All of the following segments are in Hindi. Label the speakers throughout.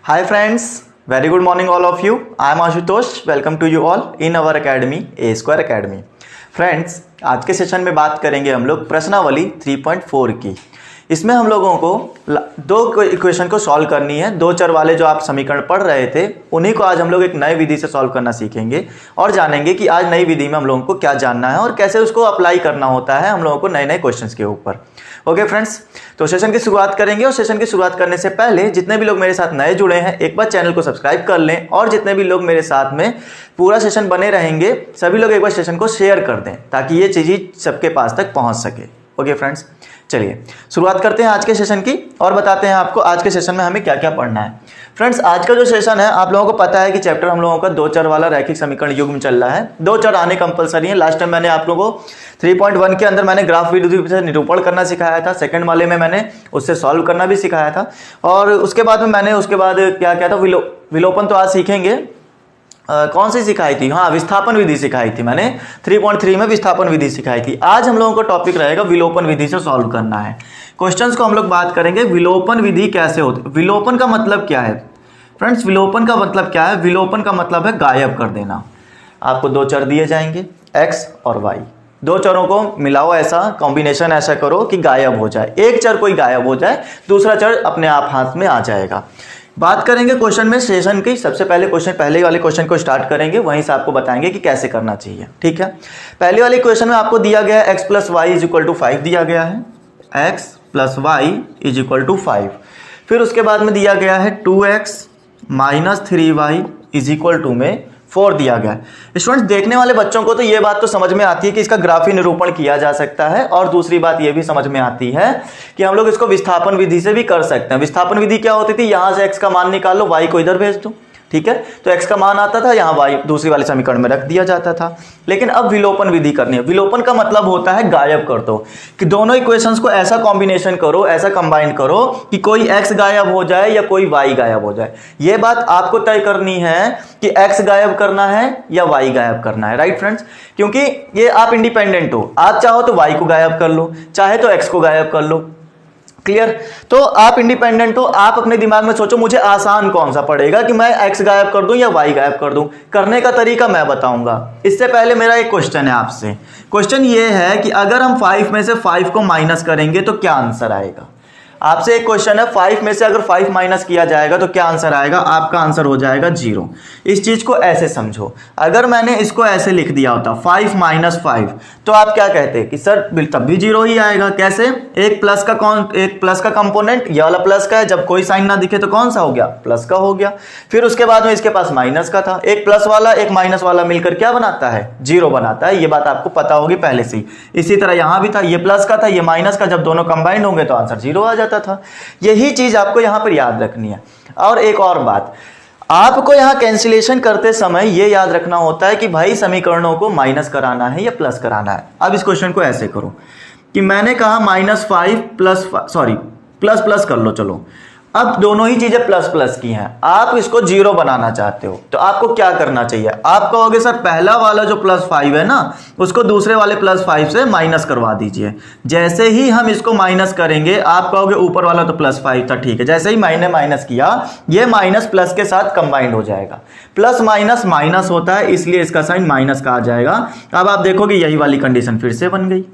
Speaker 1: Hi friends, very good morning all of you. I am Ashutosh. Welcome to you all in our academy, A Square Academy. Friends, आज के सेशन में बात करेंगे हम लोग प्रश्नावली 3.4 की। इसमें हम लोगों को दो इक्वेशन को सॉल्व करनी है। दो चर वाले जो आप समीकरण पढ़ रहे थे उन्हीं को आज हम लोग एक नई विधि से सॉल्व करना सीखेंगे और जानेंगे कि आज नई विधि में हम लोगों को क्या जानना है और कैसे उसको अप्लाई करना होता है हम लोगों को नए नए क्वेश्चंस के ऊपर। ओके फ्रेंड्स, तो सेशन की शुरुआत करेंगे और सेशन की शुरुआत करने से पहले जितने भी लोग मेरे साथ नए जुड़े हैं एक बार चैनल को सब्सक्राइब कर लें और जितने भी लोग मेरे साथ में पूरा सेशन बने रहेंगे सभी लोग एक बार सेशन को शेयर कर दें ताकि ये चीज़ सबके पास तक पहुंच सके। ओके फ्रेंड्स, चलिए शुरुआत करते हैं आज के सेशन की और बताते हैं आपको आज के सेशन में हमें क्या क्या पढ़ना है। फ्रेंड्स, आज का जो सेशन है आप लोगों को पता है कि चैप्टर हम लोगों का दो चर वाला रैखिक समीकरण युग्म चल रहा है। दो चर आने कंपलसरी है। लास्ट टाइम मैंने आप लोगों को 3.1 के अंदर मैंने ग्राफ विधि से निरूपण करना सिखाया था। सेकंड वाले में मैंने उससे सॉल्व करना भी सिखाया था और उसके बाद में मैंने उसके बाद क्या क्या था विलोपन तो आज सीखेंगे। कौन सी सिखाई थी? हाँ, विस्थापन विधि सिखाई थी मैंने। 3.3 में विस्थापन विधि सिखाई थी। आज हम लोगों का टॉपिक रहेगा विलोपन विधि से सॉल्व करना है। क्वेश्चंस को हम लोग बात करेंगे विलोपन विधि कैसे होती है। विलोपन का मतलब क्या है फ्रेंड्स? विलोपन का मतलब क्या है? विलोपन का मतलब है गायब कर देना। आपको दो चर दिए जाएंगे x और y, दो चरों को मिलाओ, ऐसा कॉम्बिनेशन ऐसा करो कि गायब हो जाए। एक चर कोई गायब हो जाए, दूसरा चर अपने आप हाथ में आ जाएगा। बात करेंगे क्वेश्चन में सेशन की। सबसे पहले क्वेश्चन, पहले वाले क्वेश्चन को स्टार्ट करेंगे, वहीं से आपको बताएंगे कि कैसे करना चाहिए। ठीक है, पहले वाले क्वेश्चन में आपको दिया गया है x plus y is equal to 5 दिया गया है। x plus y is equal to 5। फिर उसके बाद में दिया गया है 2x minus 3y is equal to में 4 दिया गया है। स्टूडेंट्स, देखने वाले बच्चों को तो ये बात तो समझ में आती है कि इसका ग्राफीय निरूपण किया जा सकता है और दूसरी बात ये भी समझ में आती है कि हम लोग इसको विस्थापन विधि से भी कर सकते हैं। विस्थापन विधि क्या होती थी? यहां से x का मान निकालो, y को इधर भेज दो। ठीक है, तो x का मान आता था, यहाँ y दूसरी वाले समीकरण में रख दिया जाता था। लेकिन अब विलोपन विधि करनी है। विलोपन का मतलब होता है गायब कर दो, कि दोनों इक्वेशंस को ऐसा कॉम्बिनेशन करो, ऐसा कंबाइन करो कि कोई x गायब हो जाए या कोई y गायब हो जाए। ये बात आपको तय करनी है कि x गायब करना है या y गायब करना है। राइट फ्रेंड्स, क्योंकि ये आप इंडिपेंडेंट हो। आप चाहो तो y को गायब कर लो, चाहे तो x को गायब कर लो। क्लियर? तो आप इंडिपेंडेंट हो। आप अपने दिमाग में सोचो मुझे आसान कौन सा पड़ेगा कि मैं x गायब कर दूं या y गायब कर दूं। करने का तरीका मैं बताऊंगा। इससे पहले मेरा एक क्वेश्चन है आपसे। क्वेश्चन ये है कि अगर हम 5 में से 5 को माइनस करेंगे तो क्या आंसर आएगा? आपसे एक क्वेश्चन है, 5 में से अगर 5 माइनस किया जाएगा तो क्या आंसर आएगा? आपका आंसर हो जाएगा 0। इस चीज को ऐसे समझो। अगर मैंने इसको ऐसे लिख दिया होता 5 माइनस 5 तो आप क्या कहते कि सर तब भी 0 ही आएगा। कैसे? एक प्लस का कंपोनेंट ये वाला प्लस का है, जब कोई साइन ना दिखे तो कौन सा हो गया? प्लस का हो गया। फिर उसके बाद में इसके पास माइनस का था, एक प्लस वाला एक माइनस वाला मिलकर क्या बनाता है? 0 बनाता है। ये बात आपको पता होगी पहले से ही। इसी तरह यहां भी था, ये प्लस का था, ये माइनस का, जब दोनों कंबाइंड होंगे तो आंसर 0 आ जाता था। यही चीज आपको यहां पर याद रखनी है। और एक और बात, आपको यहां कैंसिलेशन करते समय यह याद रखना होता है कि भाई समीकरणों को माइनस कराना है या प्लस कराना है। अब इस क्वेश्चन को ऐसे करो कि मैंने कहा -5 प्लस प्लस कर लो। चलो, अब दोनों ही चीजें प्लस प्लस की हैं। आप इसको 0 बनाना चाहते हो तो आपको क्या करना चाहिए? आप कहोगे सर पहला वाला जो +5 है ना उसको दूसरे वाले +5 से माइनस करवा दीजिए। जैसे ही हम इसको माइनस करेंगे आप कहोगे ऊपर वाला तो +5 था, ठीक है। जैसे ही मैंने माइनस किया ये माइनस प्लस के साथ कंबाइंड हो जाएगा। प्लस माइनस माइनस होता है इसलिए इसका साइन माइनस का आ जाएगा। अब आप देखोगे यही वाली कंडीशन फिर से बन गई।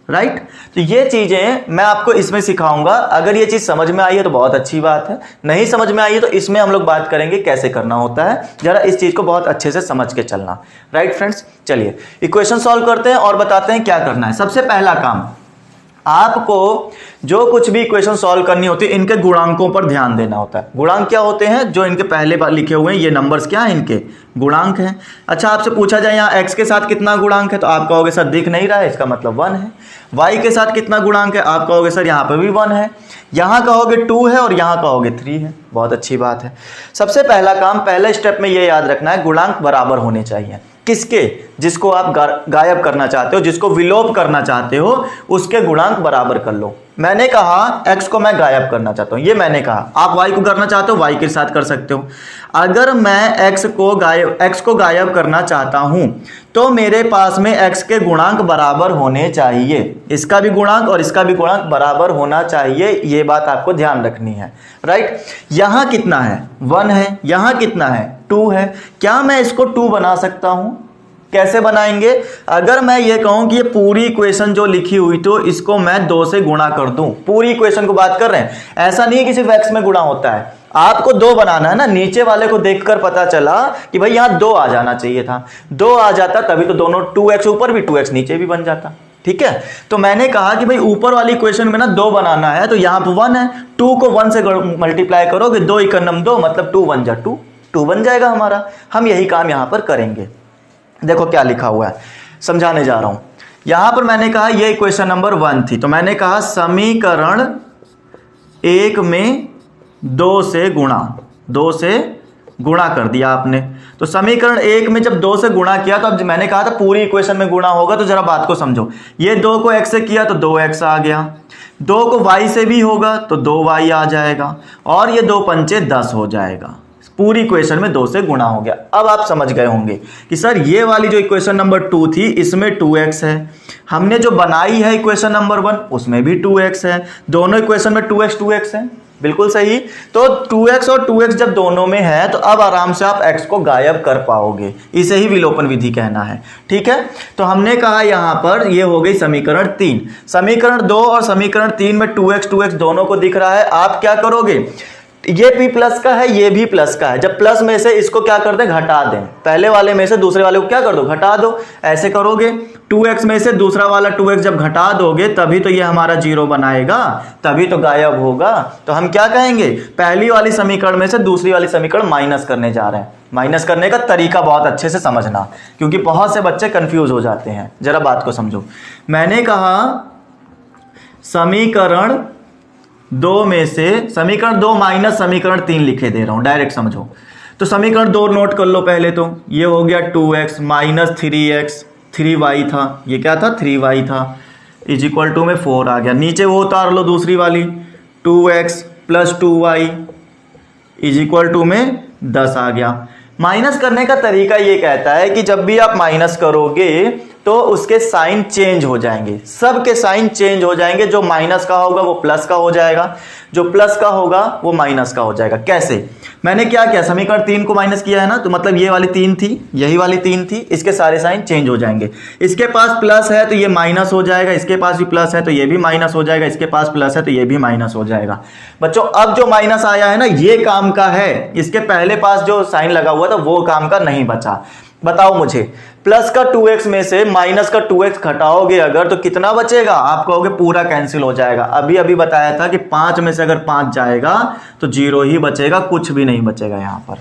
Speaker 1: राइट? तो ये चीजें मैं आपको इसमें सिखाऊंगा। अगर ये चीज समझ में आई है तो बहुत अच्छी बात है, नहीं समझ में आई है तो इसमें हम लोग बात करेंगे कैसे करना होता है। जरा इस चीज को बहुत अच्छे से समझ के चलना। राइट फ्रेंड्स, चलिए इक्वेशन सॉल्व करते हैं और बताते हैं क्या करना है। सबसे पहला काम, आपको जो कुछ भी इक्वेशन सॉल्व करनी होती है इनके गुणांकों पर ध्यान देना होता है। गुणांक क्या होते हैं? जो इनके पहले बार लिखे हुए हैं ये नंबर्स क्या हैं? इनके गुणांक हैं। अच्छा, आपसे पूछा जाए यहाँ x के साथ कितना गुणांक है तो आप कहोगे सर दिख नहीं रहा है, इसका मतलब 1 है। y के साथ कितना गुणांक है? आप कहोगे सर यहाँ पे भी 1 है। यहाँ कहोगे 2 है और यहाँ कहोगे 3 है। बहुत अच्छी बात है। सबसे पहला काम, पहले स्टेप में ये याद रखना है गुणांक बराबर होने चाहिए। किसके? जिसको आप गायब करना चाहते हो, जिसको विलोप करना चाहते हो उसके गुणांक बराबर कर लो। मैंने कहा x को मैं गायब करना चाहता हूं, ये मैंने कहा। आप y को करना चाहते हो y के साथ कर सकते हो। अगर मैं x को गायब करना चाहता हूं तो मेरे पास में x के गुणांक बराबर होने चाहिए, इसका भी गुणांक और इसका भी गुणांक बराबर होना चाहिए, ये बात आपको ध्यान रखनी है, राइट। यहां कितना है 1 है, यहां कितना है 2 है। क्या मैं इसको 2 बना सकता हूं? कैसे बनाएंगे? अगर मैं ये कहूं कि ये पूरी इक्वेशन जो लिखी हुई तो इसको मैं 2 से गुणा कर दूं, पूरी इक्वेशन को बात कर रहे हैं, ऐसा नहीं है कि सिर्फ x में गुणा होता है। आपको 2 बनाना है ना, नीचे वाले को देखकर पता चला कि भाई यहां 2 आ जाना चाहिए था, 2 आ जाता तभी तो दोनों 2x ऊपर भी 2x नीचे भी बन जाता, ठीक है। तो मैंने कहा कि भाई ऊपर वाली इक्वेशन में ना 2 बनाना है, तो यहां पर 1 है, 2 को 1 से मल्टीप्लाई करोगे, 2 एकम 2 मतलब 2 1 जा 2 बन जाएगा हमारा। हम यही काम यहां पर करेंगे। देखो क्या लिखा हुआ है, समझाने जा रहा हूं। यहां पर मैंने कहा ये इक्वेशन नंबर 1 थी, तो मैंने कहा समीकरण 1 में 2 से गुणा कर दिया आपने। तो समीकरण 1 में जब 2 से गुणा किया तो अब मैंने कहा था पूरी इक्वेशन में गुणा होगा, तो जरा बात को समझो। ये 2 को x से किया तो 2x आ गया, 2 को y से भी होगा तो 2y आ जाएगा, और ये 2 पंचे 10 हो जाएगा। पूरी इक्वेशन में 2 से गुणा हो गया। अब आप समझ गए होंगे कि सर ये वाली जो इक्वेशन नंबर 2 थी इसमें 2x है, हमने जो बनाई है इक्वेशन नंबर 1 उसमें भी 2x है, दोनों इक्वेशन में 2x है, बिल्कुल सही। तो 2x और 2x जब दोनों में है तो अब आराम से आप x को गायब कर पाओगे, इसे ही विलोपन विधि कहना है, ठीक है। तो हमने कहा यहां पर ये हो गई समीकरण 3। समीकरण 2 और समीकरण 3 में 2x दोनों को दिख रहा है। आप क्या करोगे, ये भी प्लस का है, ये भी प्लस का है, जब प्लस में से इसको क्या कर दें, घटा दें, पहले वाले में से दूसरे वाले को क्या कर दो, घटा दो। ऐसे करोगे 2x में से दूसरा वाला 2x जब घटा दोगे तभी तो ये हमारा 0 बनाएगा, तभी तो गायब होगा। तो हम क्या कहेंगे, पहली वाली समीकरण में से दूसरी वाली समीकरण माइनस करने जा रहे हैं। माइनस करने का तरीका बहुत अच्छे से समझना, क्योंकि बहुत से बच्चे कंफ्यूज हो जाते हैं। जरा बात को समझो। मैंने कहा समीकरण 2 में से समीकरण 2 माइनस समीकरण 3 लिखे दे रहा हूं, डायरेक्ट समझो। तो समीकरण 2 नोट कर लो पहले, तो ये हो गया 2x माइनस 3x, 3y था, ये क्या था 3y था, इज इक्वल टू में 4 आ गया। नीचे वो उतार लो दूसरी वाली, 2x plus 2y is equal to में 10 आ गया। माइनस करने का तरीका ये कहता है कि जब भी आप माइनस करोगे तो उसके साइन चेंज हो जाएंगे, सबके साइन चेंज हो जाएंगे। जो माइनस का होगा वो प्लस का हो जाएगा, जो प्लस का होगा वो माइनस का हो जाएगा। कैसे? मैंने क्या किया, समीकरण 3 को माइनस किया है ना, तो मतलब ये वाली 3 थी, यही वाली 3 थी, इसके सारे साइन चेंज हो जाएंगे। इसके पास प्लस है तो ये माइनस हो जाएगा, इसके पास भी प्लस है तो ये भी माइनस हो जाएगा, इसके पास प्लस है तो ये भी माइनस हो जाएगा। बच्चों अब जो माइनस आया है ना ये काम का है, इसके पहले पास जो साइन लगा हुआ था वो काम का नहीं बचा। बताओ मुझे, प्लस का 2x में से माइनस का 2x घटाओगे अगर तो कितना बचेगा? आप कहोगे पूरा कैंसिल हो जाएगा। अभी अभी बताया था कि 5 में से अगर 5 जाएगा तो 0 ही बचेगा, कुछ भी नहीं बचेगा यहां पर।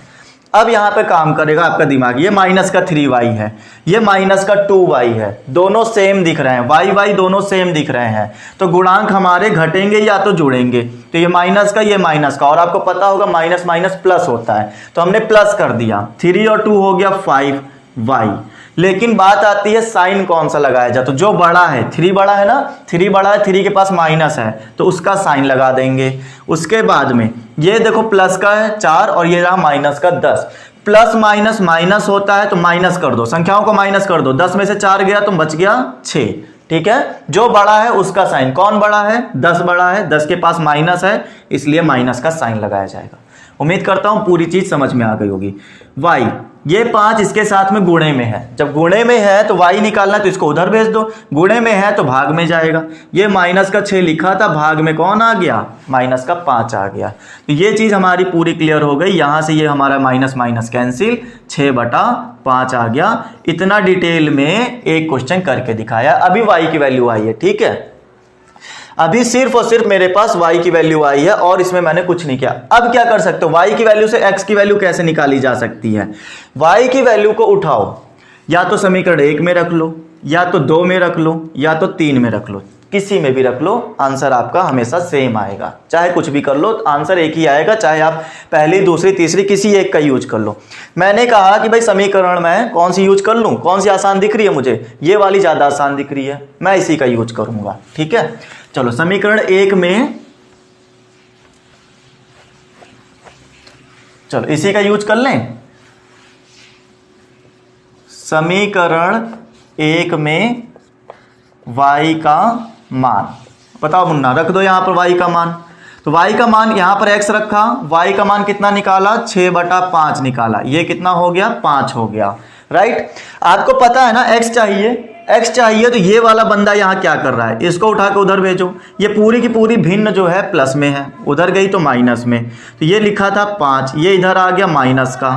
Speaker 1: अब यहां पे काम करेगा आपका दिमाग। ये माइनस का 3y है, ये माइनस का 2y है, दोनों सेम दिख रहे हैं, y दोनों सेम दिख रहे हैं, तो गुणांक हमारे घटेंगे या तो जुड़ेंगे। तो ये माइनस का, ये माइनस का, और आपको पता होगा माइनस माइनस प्लस होता है, तो हमने प्लस कर दिया। 3 और 2 हो गया 5y। लेकिन बात आती है साइन कौन सा लगाया जाए, तो जो बड़ा है, 3 बड़ा है ना, 3 बड़ा है, 3 के पास माइनस है तो उसका साइन लगा देंगे। उसके बाद में ये देखो प्लस का है 4 और ये रहा माइनस का 10। प्लस माइनस माइनस होता है तो माइनस कर दो, संख्याओं को माइनस कर दो, 10 में से 4 गया तो बच गया 6। ठीक है, जो बड़ा है उसका साइन, कौन बड़ा है? 10 बड़ा है, 10 के पास माइनस है इसलिए माइनस का साइन लगाया जाएगा। उम्मीद करता हूं पूरी चीज समझ में आ गई होगी। y, ये 5 इसके साथ में गुणे में है, जब गुणे में है तो y निकालना है तो इसको उधर भेज दो, गुणे में है तो भाग में जाएगा। ये माइनस का 6 लिखा था, भाग में कौन आ गया? माइनस का 5 आ गया। तो ये चीज हमारी पूरी क्लियर हो गई। यहां से ये हमारा माइनस माइनस कैंसिल, 6/5 आ गया। इतना डिटेल में एक क्वेश्चन करके दिखाया। अभी y की वैल्यू आई है, ठीक है, अभी सिर्फ और सिर्फ मेरे पास y की वैल्यू आई है और इसमें मैंने कुछ नहीं किया। अब क्या कर सकते हो, y की वैल्यू से x की वैल्यू कैसे निकाली जा सकती है? y की वैल्यू को उठाओ, या तो समीकरण 1 में रख लो, या तो 2 में रख लो, या तो 3 में रख लो, किसी में भी रख लो, आंसर आपका हमेशा सेम आएगा। चाहे कुछ भी कर लो आंसर एक ही आएगा, चाहे आप पहली दूसरी तीसरी किसी एक का यूज कर लो। मैंने कहा कि भाई समीकरण में कौन सी यूज कर लूं, कौन सी आसान दिख रही है मुझे? ये वाली ज्यादा आसान दिख रही है, मैं इसी का यूज करूंगा। ठीक है, चलो समीकरण 1 में, चलो इसी का यूज कर लें। समीकरण 1 में y का मान, बताओ मुन्ना, रख दो यहां पर y का मान। तो y का मान यहां पर x रखा, y का मान कितना निकाला, 6/5 निकाला, ये कितना हो गया, 5 हो गया, राइट। आपको पता है ना x चाहिए, तो ये वाला बंदा यहाँ क्या कर रहा है, इसको उठा के उधर भेजो। ये पूरी की पूरी भिन्न जो है प्लस में है, उधर गई तो माइनस में, तो ये लिखा था 5, ये इधर आ गया माइनस का,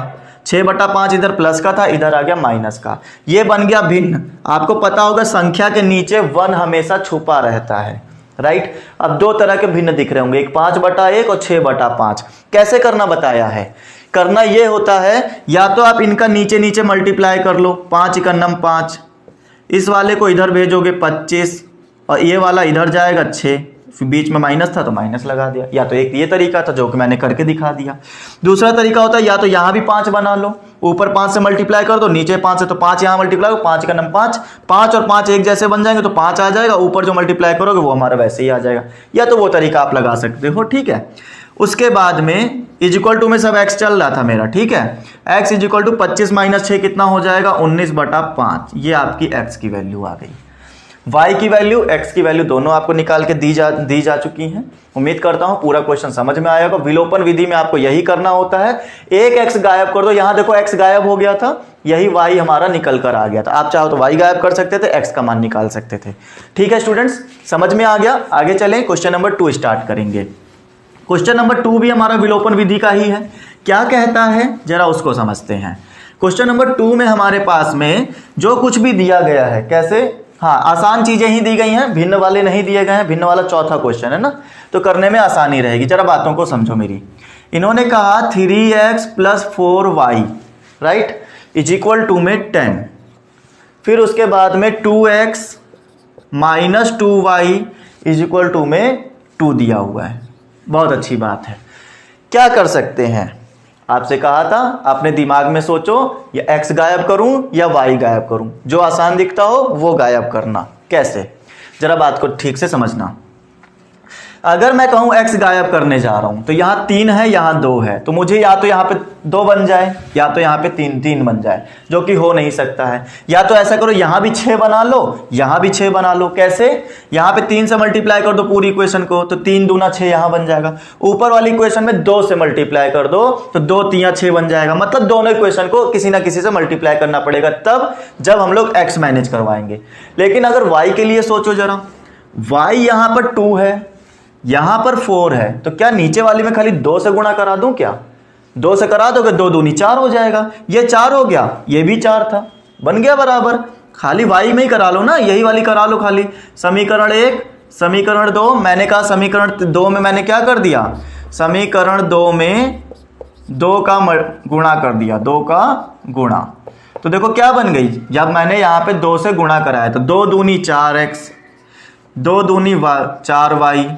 Speaker 1: 6/5 इधर प्लस का था, इधर आ गया माइनस का, ये बन गया भिन्न। आपको पता होगा संख्या के नीचे 1 हमेशा छुपा रहता है, राइट। अब दो तरह के भिन्न दिख रहे होंगे, एक 5/1 और 6/5। कैसे करना बताया है, करना ये होता है, या तो आप इनका नीचे नीचे मल्टीप्लाई कर लो, 5 × 5, इस वाले को इधर भेजोगे 25, और ये वाला इधर जाएगा 6, बीच में माइनस था तो माइनस लगा दिया। या तो एक ये तरीका था जो कि मैंने करके दिखा दिया। दूसरा तरीका होता है, या तो यहाँ भी 5 बना लो, ऊपर 5 से मल्टीप्लाई कर दो, नीचे 5 से, तो 5 यहाँ मल्टीप्लाई हो, 5 × 5, 5 और 5 एक जैसे बन जाएंगे तो 5 आ जाएगा, ऊपर जो मल्टीप्लाई करोगे वो हमारा वैसे ही आ जाएगा। या तो वो तरीका आप लगा सकते हो, ठीक है। उसके बाद में = में सब x चल रहा था मेरा, ठीक है। x = 25 - 6 कितना हो जाएगा, 19/5। ये आपकी x की वैल्यू आ गई। y की वैल्यू, x की वैल्यू दोनों आपको निकाल के दी जा चुकी हैं। उम्मीद करता हूं पूरा क्वेश्चन समझ में आएगा। विलोपन विधि में आपको यही करना होता है, एक x गायब कर दो। यहां देखो x गायब हो गया था, यही y हमारा निकल कर आ गया था। आप चाहो तो y गायब कर सकते थे, x का मान निकाल सकते थे। ठीक है स्टूडेंट्स, समझ में आ गया। आगे चलें, क्वेश्चन नंबर 2 स्टार्ट करेंगे। क्वेश्चन नंबर 2 भी हमारा विलोपन विधि का ही है। क्या कहता है जरा उसको समझते हैं। क्वेश्चन नंबर 2 में हमारे पास में जो कुछ भी दिया गया है, कैसे, हाँ आसान चीजें ही दी गई हैं, भिन्न वाले नहीं दिए गए हैं। भिन्न वाला चौथा क्वेश्चन है ना, तो करने में आसानी रहेगी। जरा बातों को समझो मेरी। इन्होंने कहा 3x + 4y, राइट, = में 10। फिर उसके बाद में 2x - 2y = में 2 दिया हुआ है। बहुत अच्छी बात है। क्या कर सकते हैं, आपसे कहा था अपने दिमाग में सोचो, या x गायब करूं या y गायब करूं, जो आसान दिखता हो वो गायब करना। कैसे, जरा बात को ठीक से समझना। अगर मैं कहूं x गायब करने जा रहा हूं, तो यहां 3 है, यहां 2 है, तो मुझे या तो यहां पे 2 बन जाए, या तो यहां पे 3 बन जाए, जो कि हो नहीं सकता है। या तो ऐसा करो, यहां भी 6 बना लो, यहां भी 6 बना लो। कैसे, यहां पे 3 से मल्टीप्लाई कर दो पूरी इक्वेशन को, तो 3 दूना 6 यहां बन जाएगा। ऊपर वाली इक्वेशन में 2 से मल्टीप्लाई कर दो, तो 2 × 3 = 6 बन जाएगा। मतलब दोनों इक्वेशन को किसी ना किसी से मल्टीप्लाई करना पड़ेगा, तब जब हम लोग x मैनेज करवाएंगे। लेकिन अगर y के लिए सोचो जरा, y यहां पर 2 है, यहां पर 4 है, तो क्या नीचे वाली में खाली 2 से गुणा करा दूं, क्या 2 से करा दोगे, 2 दूनी 4 हो जाएगा। ये 4 हो गया, ये भी 4 था, बन गया बराबर। खाली y में ही करा लो ना, यही वाली करा लो खाली। समीकरण 1, समीकरण 2, मैंने कहा समीकरण 2 में मैंने क्या कर दिया, समीकरण 2 में 2 का गुणा कर दिया, 2 का गुणा। तो देखो क्या बन गई, जब मैंने यहां पे 2 से गुणा कराया तो 2 दूनी 4x, 2 दूनी 4y,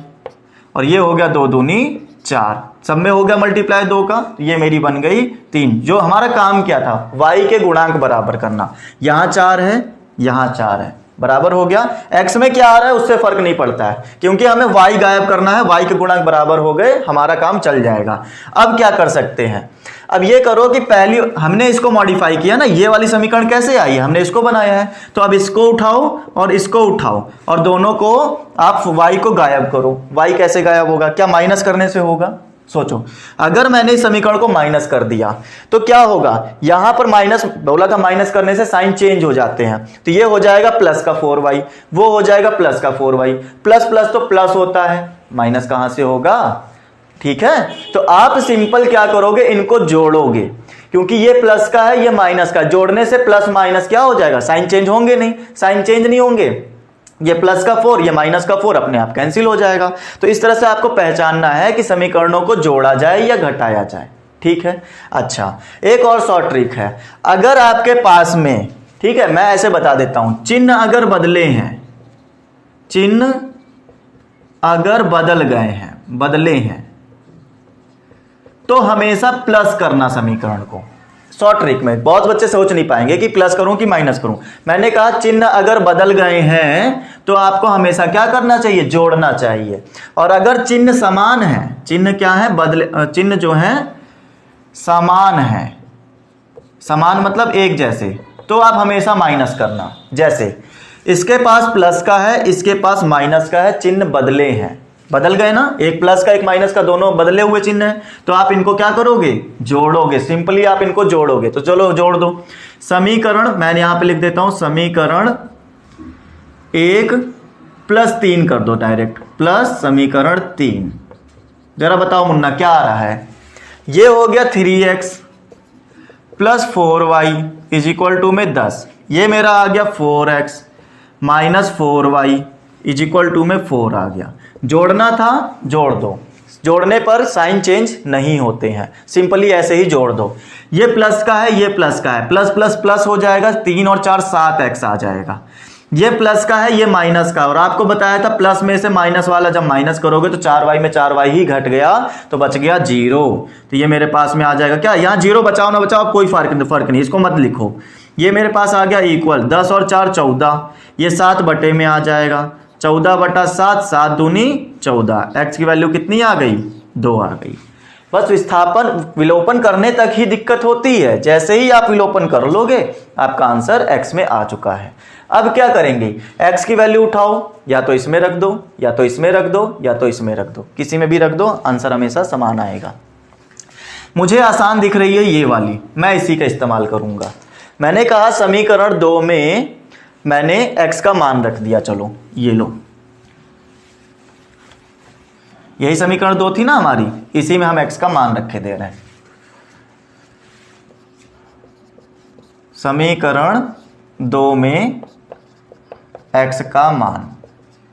Speaker 1: और ये हो गया 2 दूनी 4, सब में हो गया मल्टीप्लाई 2 का, तो ये मेरी बन गई 3। जो हमारा काम क्या था, y के गुणांक बराबर करना। यहां 4 है, यहां 4 है, बराबर हो गया। x में क्या आ रहा है उससे फर्क नहीं पड़ता है, क्योंकि हमें y गायब करना है। y के गुणांक बराबर हो गए, हमारा काम चल जाएगा। अब क्या कर सकते हैं, अब ये करो कि पहली हमने इसको मॉडिफाई किया ना, ये वाली समीकरण कैसे आई है, हमने इसको बनाया है, तो अब इसको उठाओ और इसको उठाओ, और दोनों को आप y को गायब करो। y कैसे गायब होगा, क्या माइनस करने से होगा। सोचो, अगर मैंने इस समीकरण को माइनस कर दिया तो क्या होगा, यहां पर माइनस बोला था, माइनस करने से साइन चेंज हो जाते हैं, तो ये हो जाएगा प्लस का 4y, वो हो जाएगा प्लस का 4y। प्लस प्लस तो प्लस होता है, माइनस कहां से होगा। ठीक है, तो आप सिंपल क्या करोगे, इनको जोड़ोगे, क्योंकि ये प्लस का है, ये माइनस का, जोड़ने से प्लस माइनस क्या हो जाएगा, साइन चेंज होंगे नहीं, साइन चेंज नहीं होंगे। ये प्लस का 4, ये माइनस का 4 अपने आप कैंसिल हो जाएगा। तो इस तरह से आपको पहचानना है कि समीकरणों को जोड़ा जाए या घटाया जाए। ठीक है, अच्छा एक और शॉर्ट ट्रिक है, अगर आपके पास में, ठीक है मैं ऐसे बता देता हूं, चिन्ह अगर बदले हैं, चिन्ह अगर बदले हैं, तो हमेशा प्लस करना समीकरण को। शॉर्ट ट्रिक में बहुत बच्चे सोच नहीं पाएंगे कि प्लस करूं कि माइनस करूं। मैंने कहा चिन्ह अगर बदल गए हैं तो आपको हमेशा क्या करना चाहिए, जोड़ना चाहिए। और अगर चिन्ह समान है, चिन्ह क्या है, चिन्ह जो है समान है, समान मतलब एक जैसे, तो आप हमेशा माइनस करना। जैसे इसके पास प्लस का है, इसके पास माइनस का है, चिन्ह बदले हैं, बदल गए ना, एक प्लस का एक माइनस का, दोनों बदले हुए चिन्ह है, तो आप इनको क्या करोगे, जोड़ोगे। सिंपली आप इनको जोड़ोगे। तो चलो जोड़ दो। समीकरण मैंने यहां पे लिख देता हूं, समीकरण 1 प्लस 3 कर दो डायरेक्ट, प्लस समीकरण 3। जरा बताओ मुन्ना क्या आ रहा है, ये हो गया 3x plus 4y is equal to में 10। ये मेरा आ गया 4x minus 4y is equal to में 4 आ गया। जोड़ना था, जोड़ दो। जोड़ने पर साइन चेंज नहीं होते हैं, सिंपली ऐसे ही जोड़ दो। ये प्लस का है, ये प्लस का है, प्लस प्लस प्लस हो जाएगा, 3 और 4 7x आ जाएगा। ये प्लस का है, ये माइनस का, और आपको बताया था प्लस में से माइनस वाला जब माइनस करोगे तो 4y में 4y ही घट गया, तो बच गया 0। तो ये मेरे पास में आ जाएगा क्या, यहाँ 0 बचाओ ना बचाओ कोई फर्क नहीं, इसको मत लिखो। ये मेरे पास आ गया इक्वल 10 और 4 14, ये 7 बटे में आ जाएगा, 14 बटा 7, 7 दूनी 14। एक्स की वैल्यू कितनी आ गई, 2 आ गई। बस विस्थापन विलोपन करने तक ही दिक्कत होती है, जैसे ही आप विलोपन कर लोगे आपका आंसर एक्स में आ चुका है। अब क्या करेंगे, एक्स की वैल्यू उठाओ, या तो इसमें रख दो, या तो इसमें रख दो, या तो इसमें रख दो, किसी में भी रख दो, आंसर हमेशा समान आएगा। मुझे आसान दिख रही है ये वाली, मैं इसी का इस्तेमाल करूंगा। मैंने कहा समीकरण 2 में मैंने x का मान रख दिया, चलो ये लो, यही समीकरण 2 थी ना हमारी, इसी में हम x का मान रखे दे रहे हैं। समीकरण 2 में x का मान,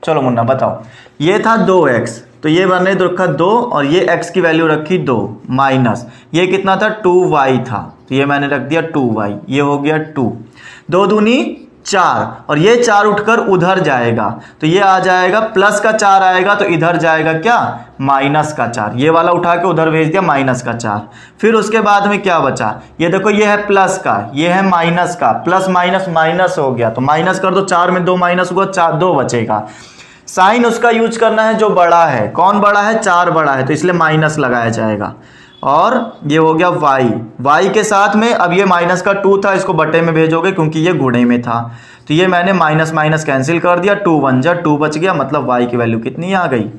Speaker 1: चलो मुन्ना बताओ, ये था 2x, तो ये मैंने रखा 2 और ये x की वैल्यू रखी 2 माइनस ये कितना था 2y था, तो ये मैंने रख दिया 2y, ये हो गया 2, 2 दूनी 4 और ये 4 उठकर उधर जाएगा, तो ये आ जाएगा प्लस का 4 आएगा, तो इधर जाएगा क्या, माइनस का 4, ये वाला उठा के उधर भेज दिया माइनस का 4। फिर उसके बाद में क्या बचा, ये देखो ये है प्लस का, ये है माइनस का, प्लस माइनस माइनस हो गया, तो माइनस कर दो, 4 में 2 माइनस हुआ, 4 2 बचेगा। साइन उसका यूज करना है जो बड़ा है, कौन बड़ा है, 4 बड़ा है, तो इसलिए माइनस लगाया जाएगा। और ये हो गया y के साथ में, अब ये माइनस का 2 था, इसको बटे में भेजोगे क्योंकि ये गुणे में था, तो ये मैंने माइनस माइनस कैंसिल कर दिया, 2 1 जा 2 बच गया, मतलब y की वैल्यू कितनी आ गई,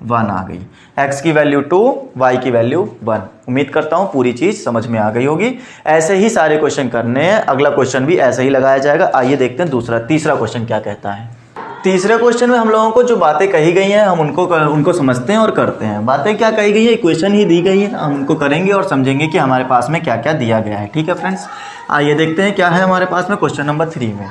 Speaker 1: 1 आ गई। x की वैल्यू 2, y की वैल्यू 1। उम्मीद करता हूँ पूरी चीज समझ में आ गई होगी। ऐसे ही सारे क्वेश्चन करने हैं, अगला क्वेश्चन भी ऐसे ही लगाया जाएगा। आइए देखते हैं तीसरा क्वेश्चन क्या कहता है। तीसरे क्वेश्चन में हम लोगों को जो बातें कही गई हैं हम उनको समझते हैं और करते हैं। बातें क्या कही गई है, इक्वेशन ही दी गई है, हम उनको करेंगे और समझेंगे कि हमारे पास में क्या क्या दिया गया है। ठीक है फ्रेंड्स, आइए देखते हैं क्या है हमारे पास में क्वेश्चन नंबर 3 में।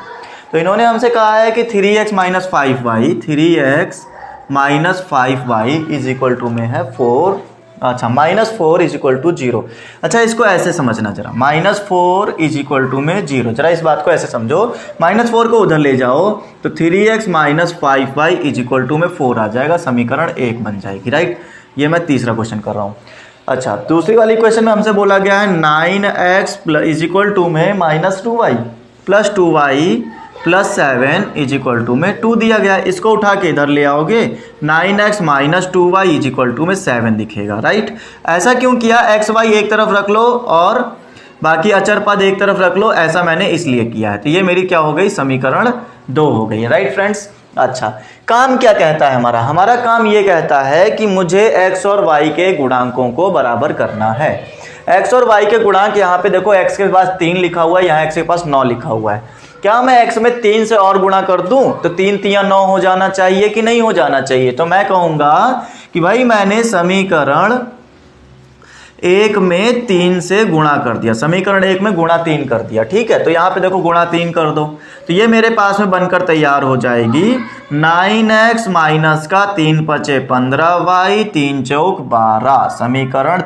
Speaker 1: तो इन्होंने हमसे कहा है कि 3x minus 5y, 3x minus 5y is equal to में है 4, अच्छा -4 इज इक्वल टू 0। अच्छा इसको ऐसे समझना जरा, -4 इज इक्वल टू में 0, जरा इस बात को ऐसे समझो, -4 को उधर ले जाओ तो 3x minus 5y is equal to में 4 आ जाएगा, समीकरण 1 बन जाएगी। राइट, ये मैं तीसरा क्वेश्चन कर रहा हूँ। अच्छा दूसरी वाली क्वेश्चन में हमसे बोला गया है 9x इज इक्वल टू में -2y plus 2y plus 7 is equal to में 2 दिया गया है, इसको उठा के इधर ले आओगे 9x minus 2y is equal to में 7 दिखेगा। राइट, ऐसा क्यों किया, x y एक तरफ रख लो और बाकी अचर पद एक तरफ रख लो, ऐसा मैंने इसलिए किया है। तो ये मेरी क्या हो गई, समीकरण 2 हो गई है। राइट फ्रेंड्स, अच्छा काम क्या कहता है हमारा काम ये कहता है कि मुझे x और y के गुणांकों को बराबर करना है। x और y के गुणांक यहाँ पे देखो, x के पास 3 लिखा हुआ है, यहाँ x के पास 9 लिखा हुआ है। क्या मैं x में 3 से और गुणा कर दूं तो 3 3 9 हो जाना चाहिए कि नहीं हो जाना चाहिए? तो मैं कहूंगा कि भाई मैंने समीकरण 1 में 3 से गुणा कर दिया, समीकरण 1 में गुणा 3 कर दिया। ठीक है, तो यहाँ पे देखो गुणा 3 कर दो तो ये मेरे पास में बनकर तैयार हो जाएगी 9x माइनस का 3 पचे 15y 3 चौक 12, समीकरण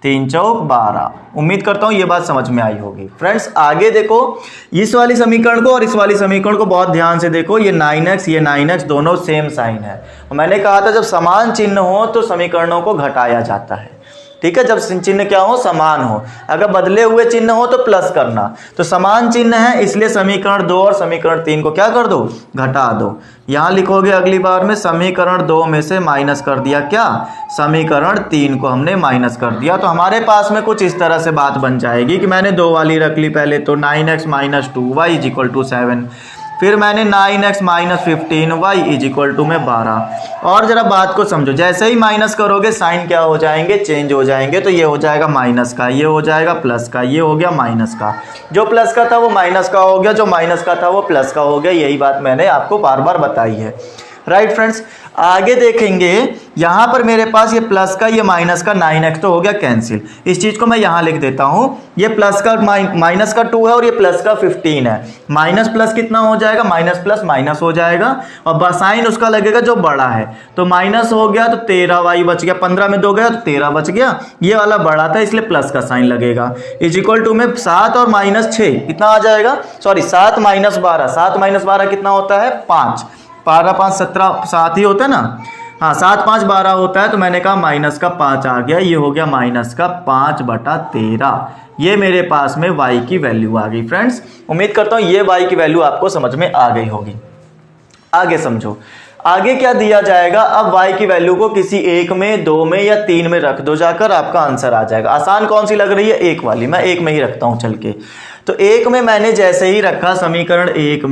Speaker 1: 3 चौक 12। उम्मीद करता हूं ये बात समझ में आई होगी। फ्रेंड्स आगे देखो, इस वाली समीकरण को और इस वाली समीकरण को बहुत ध्यान से देखो, ये 9x ये 9x दोनों सेम साइन है। मैंने कहा था जब समान चिन्ह हो तो समीकरणों को घटाया जाता है। ठीक है, जब चिन्ह क्या हो, समान हो। अगर बदले हुए चिन्ह हो तो प्लस करना, तो समान चिन्ह है इसलिए समीकरण 2 और समीकरण 3 को क्या कर दो, घटा दो। यहां लिखोगे अगली बार में समीकरण 2 में से माइनस कर दिया क्या, समीकरण 3 को हमने माइनस कर दिया। तो हमारे पास में कुछ इस तरह से बात बन जाएगी कि मैंने 2 वाली रख ली पहले, तो 9x - 2y = 7, फिर मैंने 9x - 15y = 12। और जरा बात को समझो, जैसे ही माइनस करोगे साइन क्या हो जाएंगे, चेंज हो जाएंगे। तो ये हो जाएगा माइनस का, ये हो जाएगा प्लस का, ये हो गया माइनस का, जो प्लस का था वो माइनस का हो गया, जो माइनस का था वो प्लस का हो गया। यही बात मैंने आपको बार बार बताई है, राइट फ्रेंड्स। आगे देखेंगे यहाँ पर मेरे पास ये प्लस का ये माइनस का 9x तो हो गया कैंसिल। इस चीज़ को मैं यहाँ लिख देता हूँ, ये प्लस का माइनस का 2 है और ये प्लस का 15 है। माइनस प्लस कितना हो जाएगा, माइनस प्लस माइनस हो जाएगा, और साइन उसका लगेगा जो बड़ा है। तो माइनस हो गया तो 13y बच गया, 15 में 2 गया तो 13 बच गया। ये वाला बड़ा था इसलिए प्लस का साइन लगेगा। = में 7 और -6 कितना आ जाएगा, सॉरी 7 - 12, 7 - 12 कितना होता है, 5, 12 5 17 7 ही होता है ना, हाँ 7 5 12 होता है। तो मैंने कहा माइनस का 5 आ गया, ये हो गया माइनस का 5/13। ये मेरे पास में y की वैल्यू आ गई। फ्रेंड्स उम्मीद करता हूँ ये y की वैल्यू आपको समझ में आ गई होगी। आगे समझो, आगे क्या दिया जाएगा। अब y की वैल्यू को किसी 1 में, 2 में या 3 में रख दो जाकर, आपका आंसर आ जाएगा। आसान कौन सी लग रही है, 1 वाली। मैं 1 में ही रखता हूँ चल के। तो 1 में मैंने जैसे ही रखा, समीकरण 1